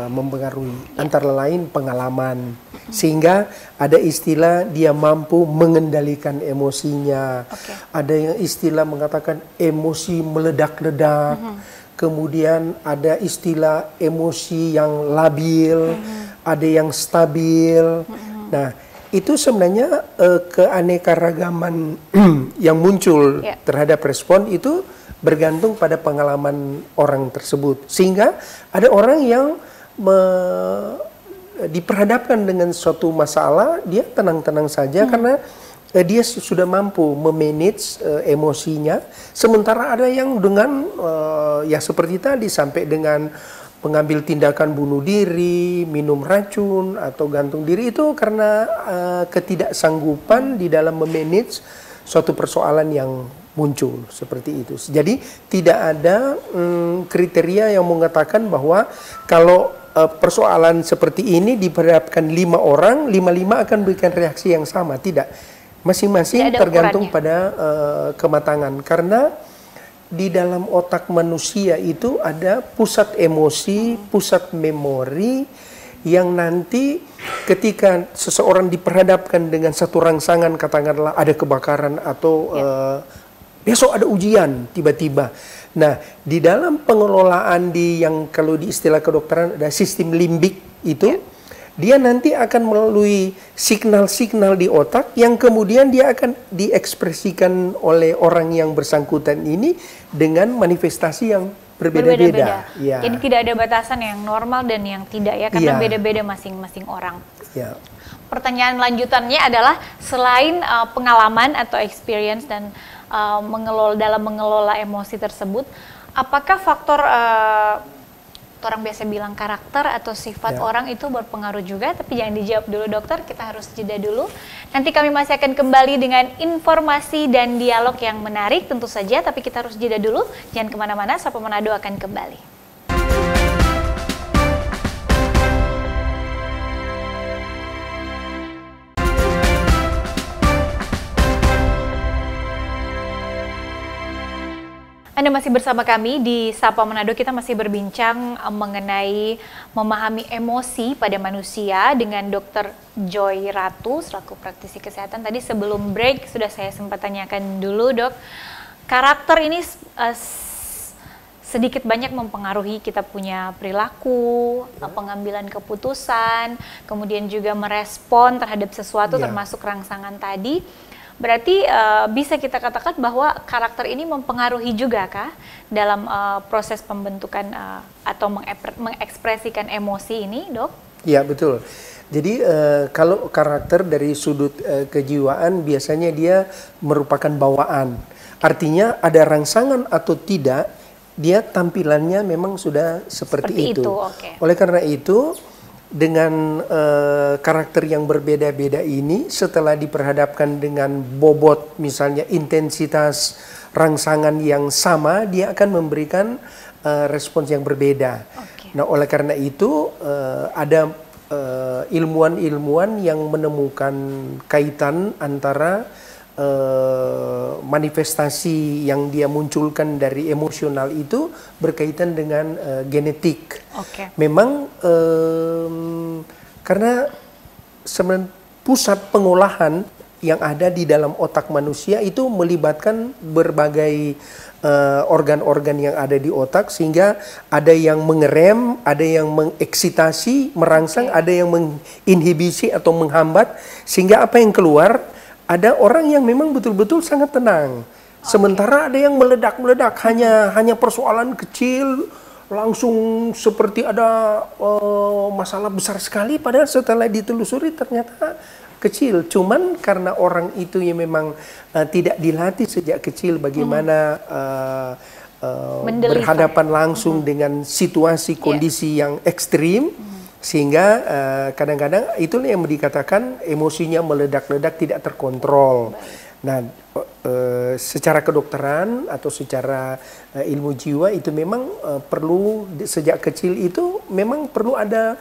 Speaker 14: mempengaruhi, antara lain pengalaman, sehingga ada istilah dia mampu mengendalikan emosinya, ada yang istilah mengatakan emosi meledak-ledak, kemudian ada istilah emosi yang labil, ada yang stabil. Nah, itu sebenarnya keanekaragaman yang muncul terhadap respon itu bergantung pada pengalaman orang tersebut. Sehingga ada orang yang diperhadapkan dengan suatu masalah, dia tenang-tenang saja karena dia sudah mampu memanage emosinya. Sementara ada yang dengan ya seperti tadi sampai dengan mengambil tindakan bunuh diri, minum racun atau gantung diri, itu karena ketidaksanggupan di dalam memanage suatu persoalan yang muncul seperti itu. Jadi tidak ada kriteria yang mengatakan bahwa kalau persoalan seperti ini diperhadapkan 5 orang, 5 akan berikan reaksi yang sama. Tidak, masing-masing tergantung pada kematangan. Karena di dalam otak manusia itu ada pusat emosi, pusat memori, yang nanti ketika seseorang diperhadapkan dengan satu rangsangan, katakanlah ada kebakaran atau besok ada ujian tiba-tiba. Nah, di dalam pengelolaan yang kalau di istilah kedokteran ada sistem limbik itu, dia nanti akan melalui signal-signal di otak yang kemudian dia akan diekspresikan oleh orang yang bersangkutan ini dengan manifestasi yang berbeda-beda. Ya.
Speaker 2: Jadi tidak ada batasan yang normal dan yang tidak ya, karena beda-beda masing-masing orang. Ya. Pertanyaan lanjutannya adalah selain pengalaman atau experience dan dalam mengelola emosi tersebut, apakah faktor orang biasa bilang karakter atau sifat orang itu berpengaruh juga? Tapi jangan dijawab dulu, dokter, kita harus jeda dulu. Nanti kami masih akan kembali dengan informasi dan dialog yang menarik tentu saja, tapi kita harus jeda dulu. Jangan kemana-mana, Sapa Manado akan kembali. Anda masih bersama kami di Sapa Manado. Kita masih berbincang mengenai memahami emosi pada manusia dengan Dr. Joy Ratu selaku praktisi kesehatan. Tadi sebelum break sudah saya sempat tanyakan dulu, Dok. Karakter ini sedikit banyak mempengaruhi kita punya perilaku, pengambilan keputusan, kemudian juga merespon terhadap sesuatu termasuk rangsangan tadi. Berarti bisa kita katakan bahwa karakter ini mempengaruhi juga kah dalam proses pembentukan atau mengekspresikan emosi ini, Dok?
Speaker 14: Ya, betul. Jadi kalau karakter dari sudut kejiwaan biasanya dia merupakan bawaan. Artinya ada rangsangan atau tidak, dia tampilannya memang sudah seperti itu.
Speaker 2: Okay.
Speaker 14: Oleh karena itu, dengan karakter yang berbeda-beda ini, setelah diperhadapkan dengan bobot, misalnya intensitas rangsangan yang sama, dia akan memberikan respons yang berbeda. Okay. Nah, oleh karena itu ada ilmuwan-ilmuwan yang menemukan kaitan antara manifestasi yang dia munculkan dari emosional itu berkaitan dengan genetik.
Speaker 2: Okay.
Speaker 14: Memang karena pusat pengolahan yang ada di dalam otak manusia itu melibatkan berbagai organ-organ yang ada di otak, sehingga ada yang mengerem, ada yang mengeksitasi, merangsang, ada yang menginhibisi atau menghambat, sehingga apa yang keluar, ada orang yang memang betul-betul sangat tenang. Sementara ada yang meledak-meledak, hanya persoalan kecil, langsung seperti ada masalah besar sekali, padahal setelah ditelusuri ternyata kecil. Cuman karena orang itu yang memang tidak dilatih sejak kecil bagaimana berhadapan langsung dengan situasi kondisi yang ekstrim, sehingga kadang-kadang itulah yang dikatakan emosinya meledak-ledak, tidak terkontrol. Nah, secara kedokteran atau secara ilmu jiwa itu memang perlu sejak kecil itu memang perlu ada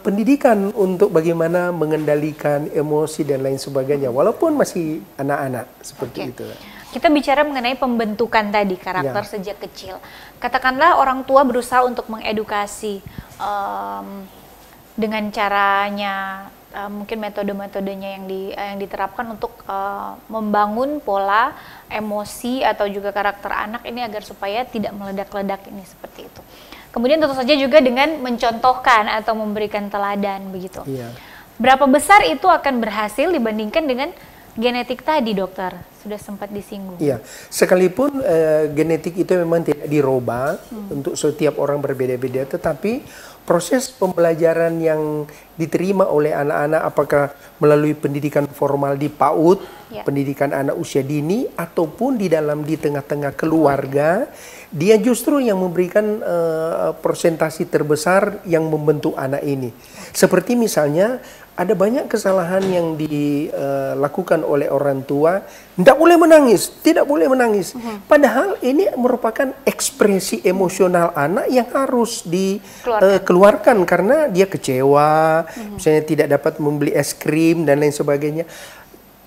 Speaker 14: pendidikan untuk bagaimana mengendalikan emosi dan lain sebagainya, walaupun masih anak-anak seperti itu.
Speaker 2: Kita bicara mengenai pembentukan tadi karakter sejak kecil. Katakanlah orang tua berusaha untuk mengedukasi dengan caranya, mungkin metode-metodenya yang diterapkan untuk membangun pola emosi atau juga karakter anak ini agar supaya tidak meledak-ledak ini seperti itu. Kemudian tentu saja juga dengan mencontohkan atau memberikan teladan begitu. Berapa besar itu akan berhasil dibandingkan dengan genetik tadi, dokter? Sudah sempat disinggung. Iya,
Speaker 14: sekalipun genetik itu memang tidak dirubah untuk setiap orang berbeda-beda, tetapi proses pembelajaran yang diterima oleh anak-anak, apakah melalui pendidikan formal di PAUD, pendidikan anak usia dini, ataupun di tengah-tengah keluarga, dia justru yang memberikan persentase terbesar yang membentuk anak ini. Seperti misalnya ada banyak kesalahan yang dilakukan oleh orang tua, tidak boleh menangis, tidak boleh menangis. Padahal ini merupakan ekspresi emosional anak yang harus dikeluarkan karena dia kecewa, misalnya tidak dapat membeli es krim dan lain sebagainya.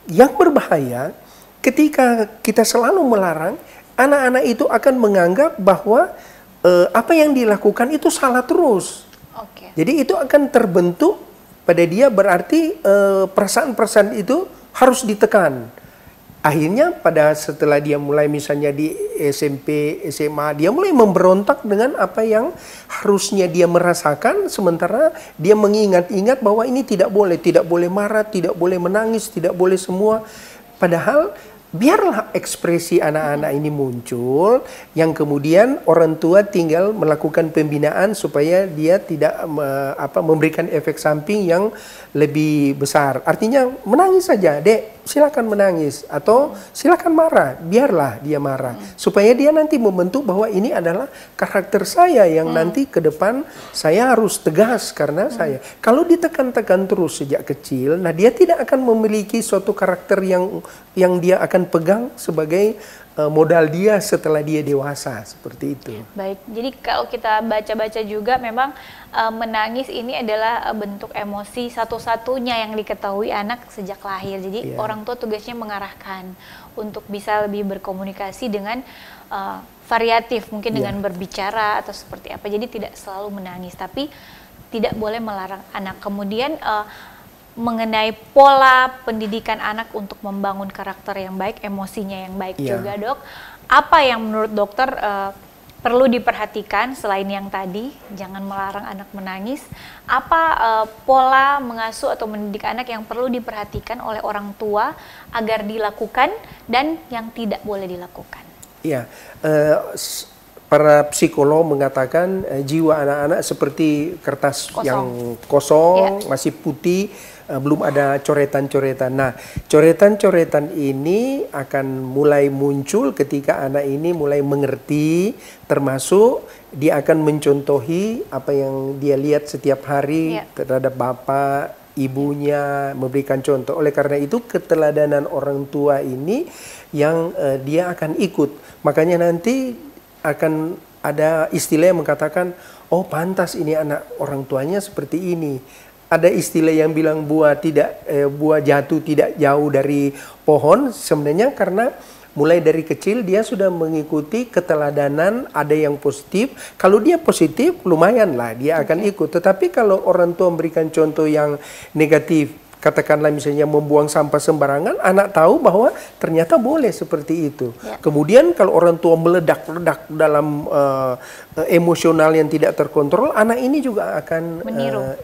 Speaker 14: Yang berbahaya ketika kita selalu melarang, anak-anak itu akan menganggap bahwa apa yang dilakukan itu salah terus. Jadi itu akan terbentuk pada dia, berarti perasaan-perasaan itu harus ditekan. Akhirnya setelah dia mulai misalnya di SMP, SMA, dia mulai memberontak dengan apa yang harusnya dia merasakan, sementara dia mengingat-ingat bahwa ini tidak boleh marah, tidak boleh menangis, tidak boleh semua. Padahal biarlah ekspresi anak-anak ini muncul, yang kemudian orang tua tinggal melakukan pembinaan supaya dia tidak memberikan efek samping yang lebih besar. Artinya menangis saja, dek, silakan menangis, atau silakan marah, biarlah dia marah, supaya dia nanti membentuk bahwa ini adalah karakter saya yang nanti ke depan saya harus tegas karena saya. Kalau ditekan-tekan terus sejak kecil, nah dia tidak akan memiliki suatu karakter yang dia akan pegang sebagai modal dia setelah dia dewasa, seperti itu.
Speaker 2: Baik, jadi kalau kita baca-baca juga memang menangis ini adalah bentuk emosi satu-satunya yang diketahui anak sejak lahir. Jadi orang tua tugasnya mengarahkan untuk bisa lebih berkomunikasi dengan variatif, mungkin dengan berbicara atau seperti apa. Jadi tidak selalu menangis, tapi tidak boleh melarang anak. Kemudian mengenai pola pendidikan anak untuk membangun karakter yang baik, emosinya yang baik juga, dok. Apa yang menurut dokter perlu diperhatikan selain yang tadi, jangan melarang anak menangis? Apa pola mengasuh atau mendidik anak yang perlu diperhatikan oleh orang tua agar dilakukan dan yang tidak boleh dilakukan?
Speaker 14: Iya, para psikolog mengatakan jiwa anak-anak seperti kertas yang kosong, masih putih, belum ada coretan-coretan. Nah, coretan-coretan ini akan mulai muncul ketika anak ini mulai mengerti, termasuk dia akan mencontohi apa yang dia lihat setiap hari terhadap bapak, ibunya, memberikan contoh. Oleh karena itu keteladanan orang tua ini yang dia akan ikut. Makanya nanti akan ada istilah yang mengatakan, oh pantas ini anak orang tuanya seperti ini. Ada istilah yang bilang buah jatuh tidak jauh dari pohon, sebenarnya karena mulai dari kecil dia sudah mengikuti keteladanan, ada yang positif. Kalau dia positif lumayan lah dia akan ikut. Tetapi kalau orang tua memberikan contoh yang negatif, katakanlah misalnya membuang sampah sembarangan, anak tahu bahwa ternyata boleh seperti itu. Kemudian kalau orang tua meledak-ledak dalam emosional yang tidak terkontrol, anak ini juga akan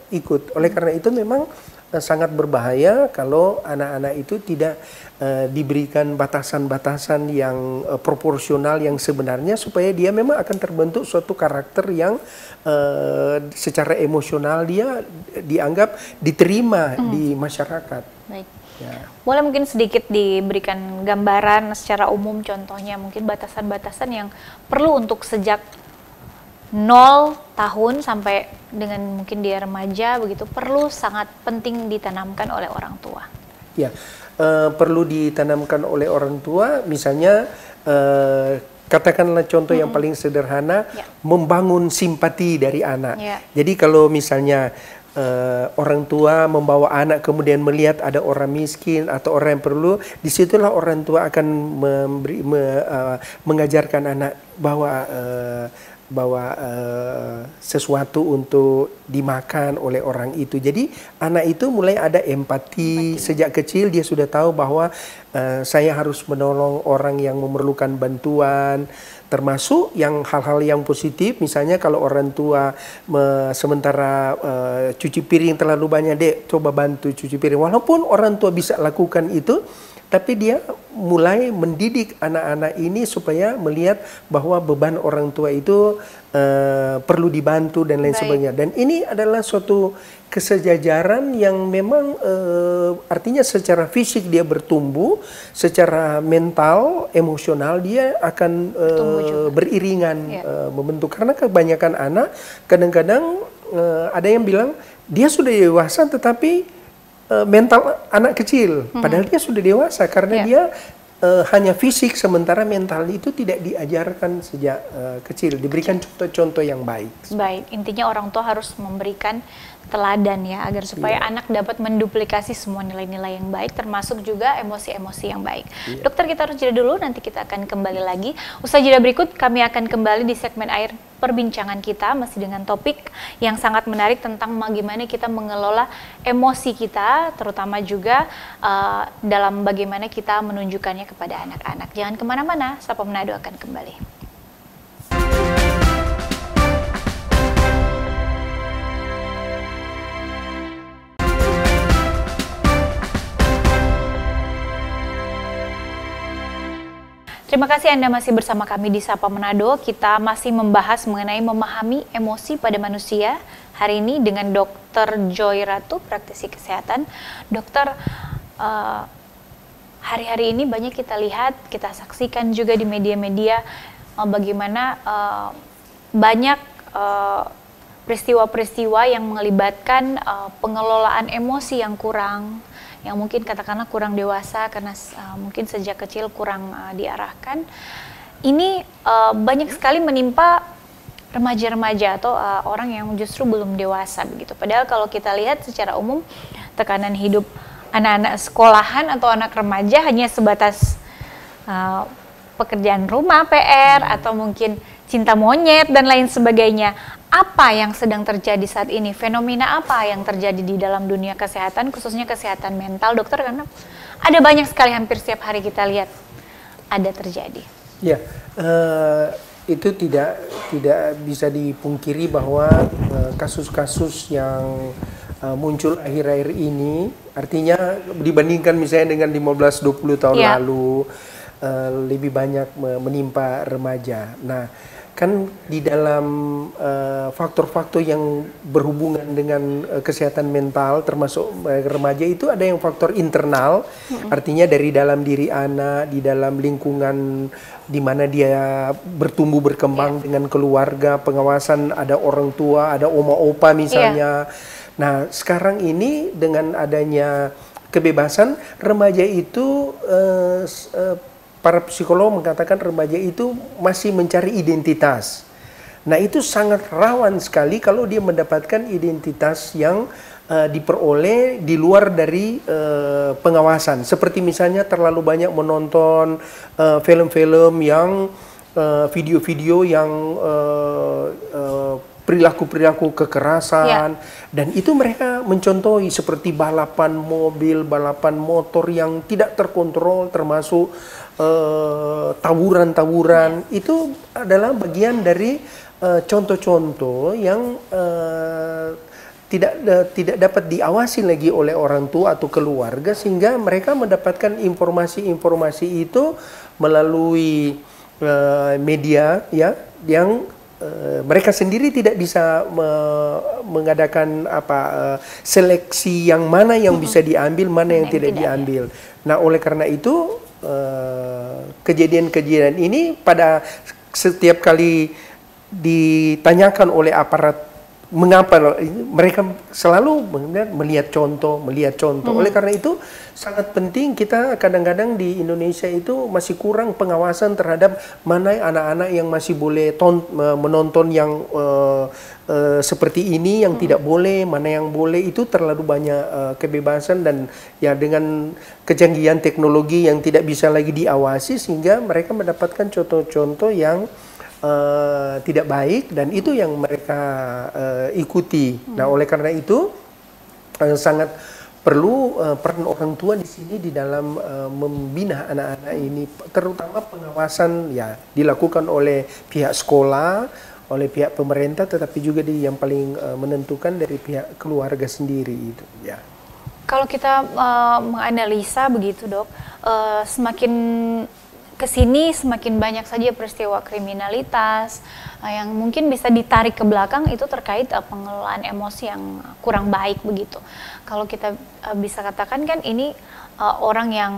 Speaker 14: ikut. Oleh karena itu memang sangat berbahaya kalau anak-anak itu tidak diberikan batasan-batasan yang proporsional yang sebenarnya, supaya dia memang akan terbentuk suatu karakter yang secara emosional dia dianggap diterima di masyarakat.
Speaker 15: Baik. Boleh mungkin sedikit diberikan gambaran secara umum, contohnya mungkin batasan-batasan yang perlu untuk sejak 0 tahun sampai dengan mungkin dia remaja begitu, perlu sangat penting ditanamkan oleh orang tua.
Speaker 14: Ya, perlu ditanamkan oleh orang tua, misalnya katakanlah contoh yang paling sederhana, membangun simpati dari anak. Jadi kalau misalnya orang tua membawa anak kemudian melihat ada orang miskin atau orang yang perlu, disitulah orang tua akan mengajarkan anak bahwa sesuatu untuk dimakan oleh orang itu. Jadi anak itu mulai ada empati. Sejak kecil dia sudah tahu bahwa saya harus menolong orang yang memerlukan bantuan, termasuk yang hal-hal yang positif. Misalnya kalau orang tua sementara cuci piring terlalu banyak, dek coba bantu cuci piring. Walaupun orang tua bisa lakukan itu, tapi dia mulai mendidik anak-anak ini supaya melihat bahwa beban orang tua itu perlu dibantu dan lain sebagainya. Dan ini adalah suatu kesejajaran yang memang artinya secara fisik dia bertumbuh, secara mental, emosional dia akan beriringan membentuk. Karena kebanyakan anak kadang-kadang ada yang bilang dia sudah dewasa tetapi mental anak kecil, padahal dia sudah dewasa karena dia hanya fisik, sementara mental itu tidak diajarkan sejak kecil, diberikan contoh-contoh yang baik.
Speaker 15: Baik, intinya orang tua harus memberikan teladan ya, agar supaya anak dapat menduplikasi semua nilai-nilai yang baik, termasuk juga emosi-emosi yang baik. Dokter, kita harus jeda dulu, nanti kita akan kembali lagi. Usai jeda berikut, kami akan kembali di segmen akhir perbincangan kita, masih dengan topik yang sangat menarik tentang bagaimana kita mengelola emosi kita, terutama juga dalam bagaimana kita menunjukkannya kepada anak-anak. Jangan kemana-mana, Sapa Manado akan kembali. Terima kasih Anda masih bersama kami di Sapa Manado. Kita masih membahas mengenai memahami emosi pada manusia. Hari ini dengan Dr. Joy Ratu, praktisi kesehatan. Dokter, hari-hari ini banyak kita lihat, kita saksikan juga di media-media bagaimana banyak peristiwa-peristiwa yang melibatkan pengelolaan emosi yang kurang, yang mungkin katakanlah kurang dewasa karena mungkin sejak kecil kurang diarahkan. Ini banyak sekali menimpa remaja-remaja atau orang yang justru belum dewasa begitu. Padahal kalau kita lihat secara umum tekanan hidup anak-anak sekolahan atau anak remaja hanya sebatas pekerjaan rumah, PR, atau mungkin cinta monyet dan lain sebagainya. Apa yang sedang terjadi saat ini? Fenomena apa yang terjadi di dalam dunia kesehatan, khususnya kesehatan mental, dokter? Karena ada banyak sekali, hampir setiap hari kita lihat ada terjadi. Ya,
Speaker 14: itu tidak bisa dipungkiri bahwa kasus-kasus yang muncul akhir-akhir ini, artinya dibandingkan misalnya dengan 15-20 tahun lalu, lebih banyak menimpa remaja. Nah, kan di dalam faktor-faktor yang berhubungan dengan kesehatan mental termasuk remaja itu ada yang faktor internal, artinya dari dalam diri anak, di dalam lingkungan di mana dia bertumbuh berkembang dengan keluarga, pengawasan ada orang tua, ada oma opa misalnya. Nah, sekarang ini dengan adanya kebebasan remaja itu para psikolog mengatakan remaja itu masih mencari identitas. Nah, itu sangat rawan sekali kalau dia mendapatkan identitas yang diperoleh di luar dari pengawasan. Seperti misalnya terlalu banyak menonton film-film yang video-video yang perilaku-perilaku kekerasan, dan itu mereka mencontohi seperti balapan mobil, balapan motor yang tidak terkontrol, termasuk tawuran-tawuran. Itu adalah bagian dari contoh-contoh yang tidak dapat diawasi lagi oleh orang tua atau keluarga, sehingga mereka mendapatkan informasi-informasi itu melalui media ya, yang mereka sendiri tidak bisa mengadakan seleksi yang mana yang bisa diambil, mana yang tidak diambil. Nah, oleh karena itu kejadian-kejadian ini pada setiap kali ditanyakan oleh aparat mengapa mereka selalu melihat contoh. Oleh karena itu sangat penting, kita kadang-kadang di Indonesia itu masih kurang pengawasan terhadap mana anak-anak yang masih boleh menonton yang seperti ini, yang tidak boleh, mana yang boleh. Itu terlalu banyak kebebasan, dan ya dengan kecanggihan teknologi yang tidak bisa lagi diawasi, sehingga mereka mendapatkan contoh-contoh yang tidak baik, dan itu yang mereka ikuti. Nah, oleh karena itu sangat perlu peran orang tua di sini di dalam membina anak-anak ini, terutama pengawasan ya dilakukan oleh pihak sekolah, oleh pihak pemerintah, tetapi juga yang paling menentukan dari pihak keluarga sendiri itu ya.
Speaker 15: Kalau kita menganalisa begitu, Dok, semakin kesini semakin banyak saja peristiwa kriminalitas yang mungkin bisa ditarik ke belakang, itu terkait pengelolaan emosi yang kurang baik begitu. Kalau kita bisa katakan kan ini orang yang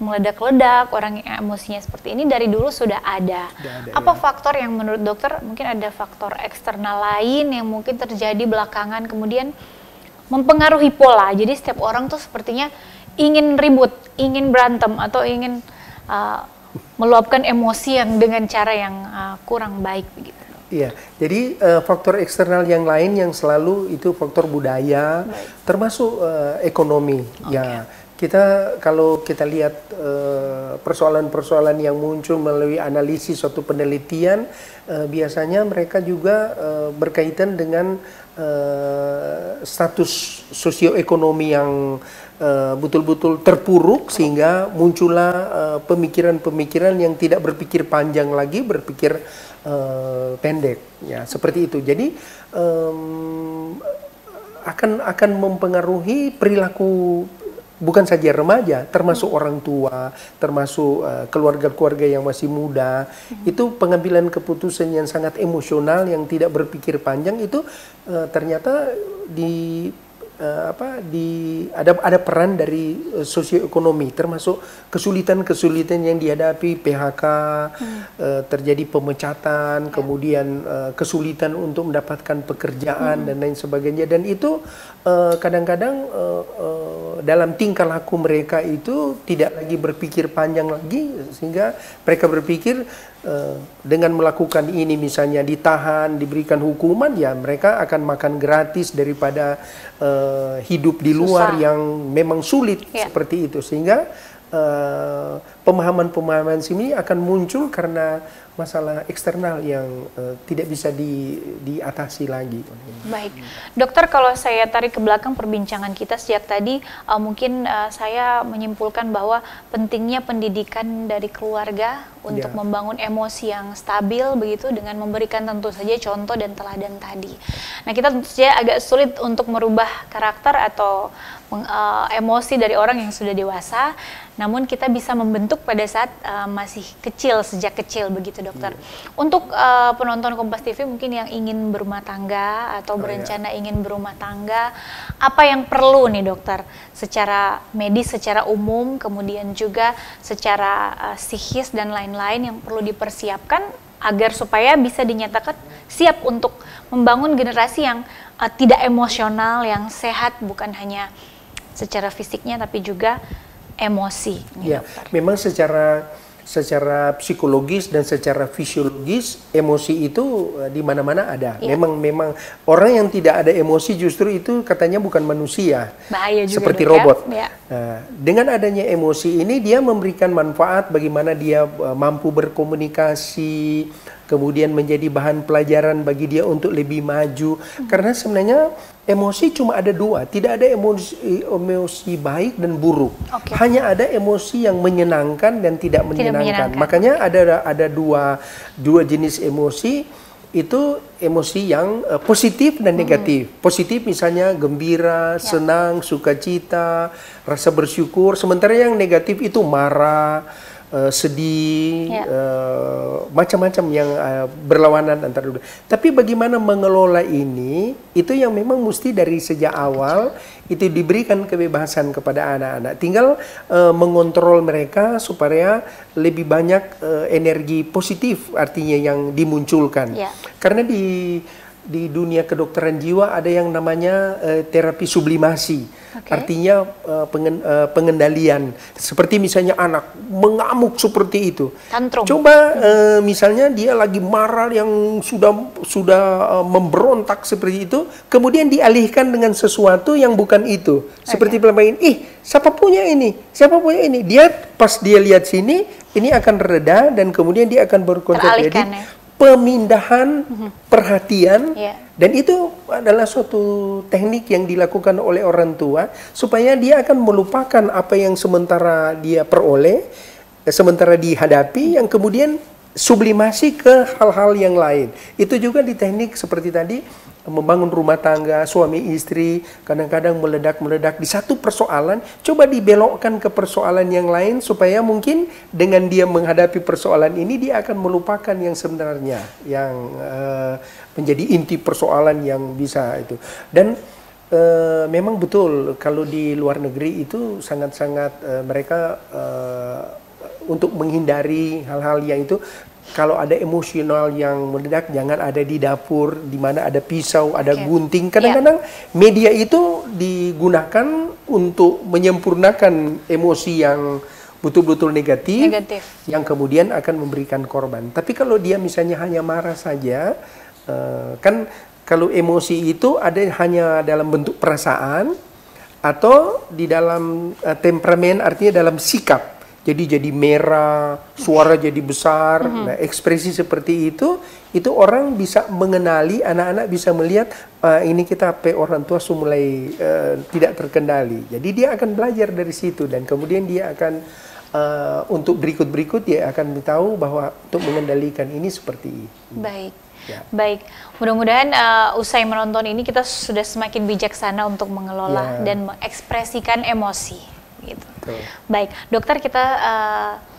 Speaker 15: meledak-ledak, orang yang emosinya seperti ini dari dulu sudah ada. Apa faktor yang menurut dokter, mungkin ada faktor eksternal lain yang mungkin terjadi belakangan kemudian mempengaruhi pola, jadi setiap orang tuh sepertinya ingin ribut, ingin berantem, atau ingin meluapkan emosi yang dengan cara yang kurang baik begitu.
Speaker 14: Iya, jadi faktor eksternal yang lain yang selalu itu faktor budaya, termasuk ekonomi. Ya, kalau kita lihat persoalan-persoalan yang muncul melalui analisis suatu penelitian, biasanya mereka juga berkaitan dengan status sosioekonomi yang betul-betul terpuruk, sehingga muncullah pemikiran-pemikiran yang tidak berpikir panjang lagi, berpikir pendek, ya seperti itu. Jadi akan mempengaruhi perilaku bukan saja remaja, termasuk orang tua, termasuk keluarga-keluarga yang masih muda. Itu pengambilan keputusan yang sangat emosional, yang tidak berpikir panjang, itu ternyata ada peran dari sosioekonomi, termasuk kesulitan-kesulitan yang dihadapi, PHK, terjadi pemecatan, kemudian kesulitan untuk mendapatkan pekerjaan dan lain sebagainya. Dan itu kadang-kadang dalam tingkah laku mereka itu tidak lagi berpikir panjang lagi, sehingga mereka berpikir dengan melakukan ini, misalnya ditahan, diberikan hukuman, ya mereka akan makan gratis daripada hidup di luar yang memang sulit seperti itu. Sehingga pemahaman-pemahaman sini akan muncul karena masalah eksternal yang tidak bisa diatasi lagi.
Speaker 15: Baik, dokter, kalau saya tarik ke belakang perbincangan kita sejak tadi, mungkin saya menyimpulkan bahwa pentingnya pendidikan dari keluarga untuk membangun emosi yang stabil begitu, dengan memberikan tentu saja contoh dan teladan tadi. Nah, kita tentu saja agak sulit untuk merubah karakter atau emosi dari orang yang sudah dewasa. namun kita bisa membentuk pada saat masih kecil, sejak kecil begitu dokter. Untuk penonton Kompas TV mungkin yang ingin berumah tangga atau berencana ingin berumah tangga, apa yang perlu nih dokter secara medis, secara umum, kemudian juga secara psikis dan lain-lain yang perlu dipersiapkan agar supaya bisa dinyatakan siap untuk membangun generasi yang tidak emosional, yang sehat, bukan hanya secara fisiknya tapi juga emosi.
Speaker 14: Ya, memang secara psikologis dan secara fisiologis emosi itu di mana-mana ada. Memang orang yang tidak ada emosi justru itu katanya bukan manusia.
Speaker 15: Bahaya juga
Speaker 14: seperti robot. Nah, dengan adanya emosi ini dia memberikan manfaat bagaimana dia mampu berkomunikasi, kemudian menjadi bahan pelajaran bagi dia untuk lebih maju. Karena sebenarnya emosi cuma ada dua, tidak ada emosi baik dan buruk. Hanya ada emosi yang menyenangkan dan tidak menyenangkan. Makanya ada dua jenis emosi. Itu emosi yang positif dan negatif. Positif misalnya gembira, senang, sukacita, rasa bersyukur. Sementara yang negatif itu marah, sedih, macam-macam yang berlawanan antara dua. Tapi bagaimana mengelola ini, itu yang memang mesti dari sejak awal itu diberikan kebebasan kepada anak-anak. Tinggal mengontrol mereka supaya lebih banyak energi positif artinya yang dimunculkan. Karena di dunia kedokteran jiwa ada yang namanya terapi sublimasi. Artinya pengendalian. Seperti misalnya anak mengamuk seperti itu.
Speaker 15: Tantrum.
Speaker 14: Coba misalnya dia lagi marah yang sudah memberontak seperti itu, kemudian dialihkan dengan sesuatu yang bukan itu. Seperti pemain, siapa punya ini? Siapa punya ini? Dia pas dia lihat sini, ini akan reda dan kemudian dia akan berkonsep. Jadi pemindahan perhatian, dan itu adalah suatu teknik yang dilakukan oleh orang tua supaya dia akan melupakan apa yang sementara dia peroleh, sementara dihadapi, yang kemudian sublimasi ke hal-hal yang lain. Itu juga di teknik seperti tadi membangun rumah tangga, suami istri kadang-kadang meledak-meledak di satu persoalan, coba dibelokkan ke persoalan yang lain supaya mungkin dengan dia menghadapi persoalan ini dia akan melupakan yang sebenarnya, yang menjadi inti persoalan yang bisa itu. Dan memang betul kalau di luar negeri itu sangat-sangat mereka untuk menghindari hal-hal yang itu. Kalau ada emosional yang meledak, jangan ada di dapur, di mana ada pisau, ada gunting. Kadang-kadang media itu digunakan untuk menyempurnakan emosi yang betul-betul negatif, yang kemudian akan memberikan korban. Tapi kalau dia misalnya hanya marah saja, kan kalau emosi itu ada hanya dalam bentuk perasaan atau di dalam temperamen, artinya dalam sikap. Jadi merah, suara jadi besar, nah ekspresi seperti itu orang bisa mengenali, anak-anak bisa melihat ini kita orang tua sudah mulai tidak terkendali. Jadi dia akan belajar dari situ dan kemudian dia akan untuk berikut-berikut dia akan tahu bahwa untuk mengendalikan ini seperti ini.
Speaker 15: Baik. Baik, mudah-mudahan usai menonton ini kita sudah semakin bijaksana untuk mengelola dan mengekspresikan emosi. Gitu. Baik, dokter, kita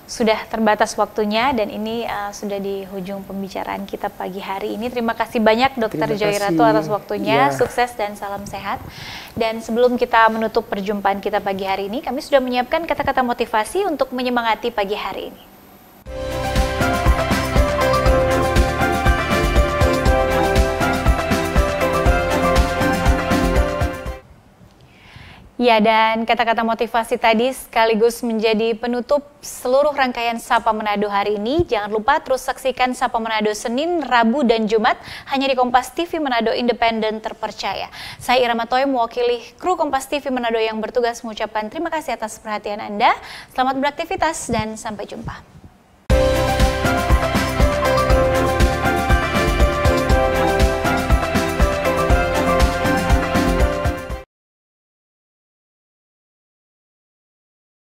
Speaker 15: sudah terbatas waktunya dan ini sudah di hujung pembicaraan kita pagi hari ini. Terima kasih banyak Dokter Joyratu atas waktunya, sukses dan salam sehat. Dan sebelum kita menutup perjumpaan kita pagi hari ini, kami sudah menyiapkan kata-kata motivasi untuk menyemangati pagi hari ini. Ya, dan kata-kata motivasi tadi sekaligus menjadi penutup seluruh rangkaian Sapa Manado hari ini. Jangan lupa terus saksikan Sapa Manado Senin, Rabu, dan Jumat hanya di Kompas TV Manado Independen Terpercaya. Saya Irama Toy mewakili kru Kompas TV Manado yang bertugas mengucapkan terima kasih atas perhatian Anda. Selamat beraktivitas dan sampai jumpa.